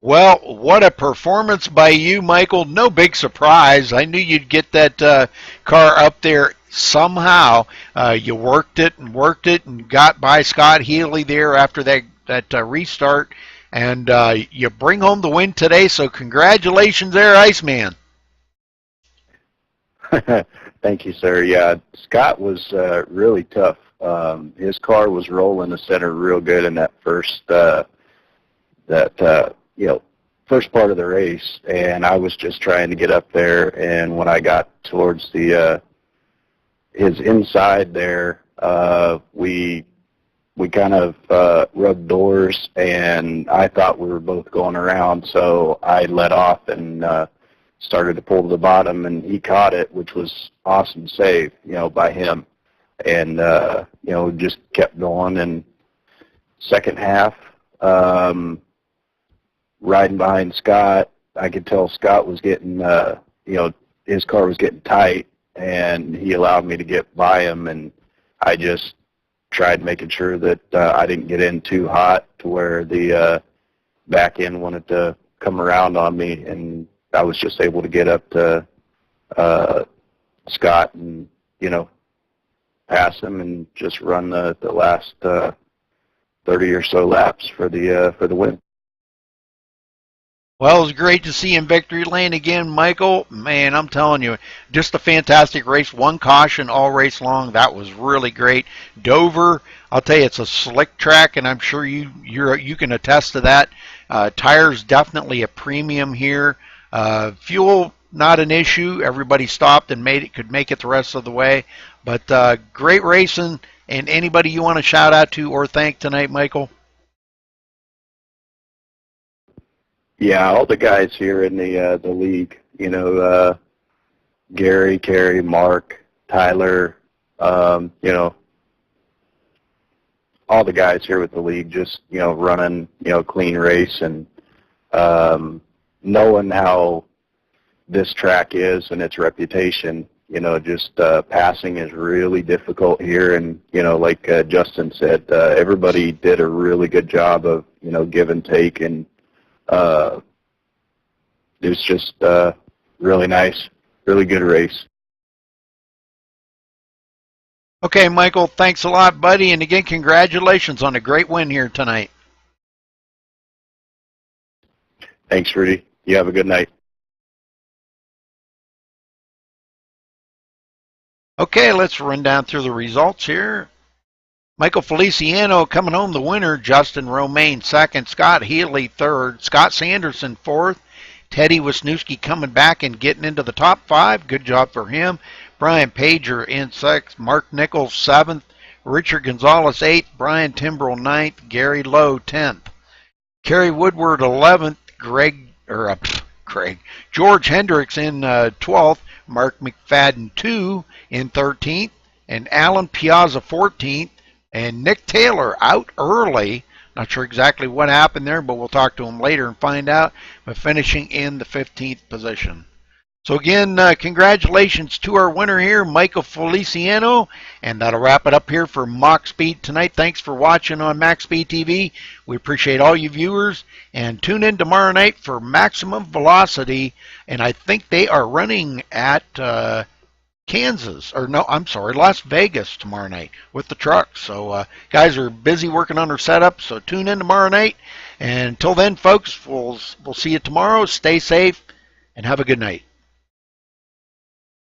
Well, what a performance by you, Michael. No big surprise. I knew you'd get that car up there somehow. You worked it and got by Scott Healy there after that restart. And you bring home the win today, so congratulations there, Iceman. Thank you, sir. Yeah, Scott was really tough. His car was rolling the center real good in that first first part of the race, and I was just trying to get up there. And when I got towards his inside there, we kind of rubbed doors, and I thought we were both going around, so I let off and started to pull to the bottom, and he caught it, which was awesome save, by him. And, just kept going. And second half, riding behind Scott, I could tell Scott was getting, his car was getting tight, and he allowed me to get by him, and I just tried making sure that I didn't get in too hot to where the back end wanted to come around on me, and I was just able to get up to Scott and, pass him and just run the last 30 or so laps for the win. Well, it was great to see you in victory lane again, Michael. Man, I'm telling you, just a fantastic race. One caution all race long. That was really great. Dover, I'll tell you, it's a slick track, and I'm sure you can attest to that. Tires definitely a premium here. Fuel, not an issue. Everybody stopped and could make it the rest of the way. But great racing. And anybody you want to shout out to or thank tonight, Michael? Yeah, all the guys here in the league, Gary, Kerry, Mark, Tyler, all the guys here with the league just, running, clean race, and knowing how this track is and its reputation, just passing is really difficult here. And, like Justin said, everybody did a really good job of, give and take, and it was just really nice, really good race. Okay, Michael, thanks a lot, buddy. And again, congratulations on a great win here tonight. Thanks, Rudy. You have a good night. Okay, let's run down through the results here. Michael Feliciano coming home the winner. Justin Romaine second. Scott Healy third. Scott Sanderson fourth. Teddy Wisniewski coming back and getting into the top five. Good job for him. Brian Pager in sixth. Mark Nichols seventh. Richard Gonzalez eighth. Brian Timbrell ninth. Gary Lowe 10th. Kerry Woodward 11th. George Hendricks in 12th. Mark McFadden 2 in 13th. And Alan Piazza 14th. And Nick Taylor out early. Not sure exactly what happened there, but we'll talk to him later and find out. But finishing in the 15th position. So again, congratulations to our winner here, Michael Feliciano. And that'll wrap it up here for Mach Speed tonight. Thanks for watching on MaxSpeedTV. We appreciate all you viewers. And tune in tomorrow night for Maximum Velocity. And I think they are running at Kansas, or no, I'm sorry, Las Vegas tomorrow night with the trucks. So guys are busy working on their setup, so tune in tomorrow night. And until then, folks, we'll see you tomorrow. Stay safe and have a good night.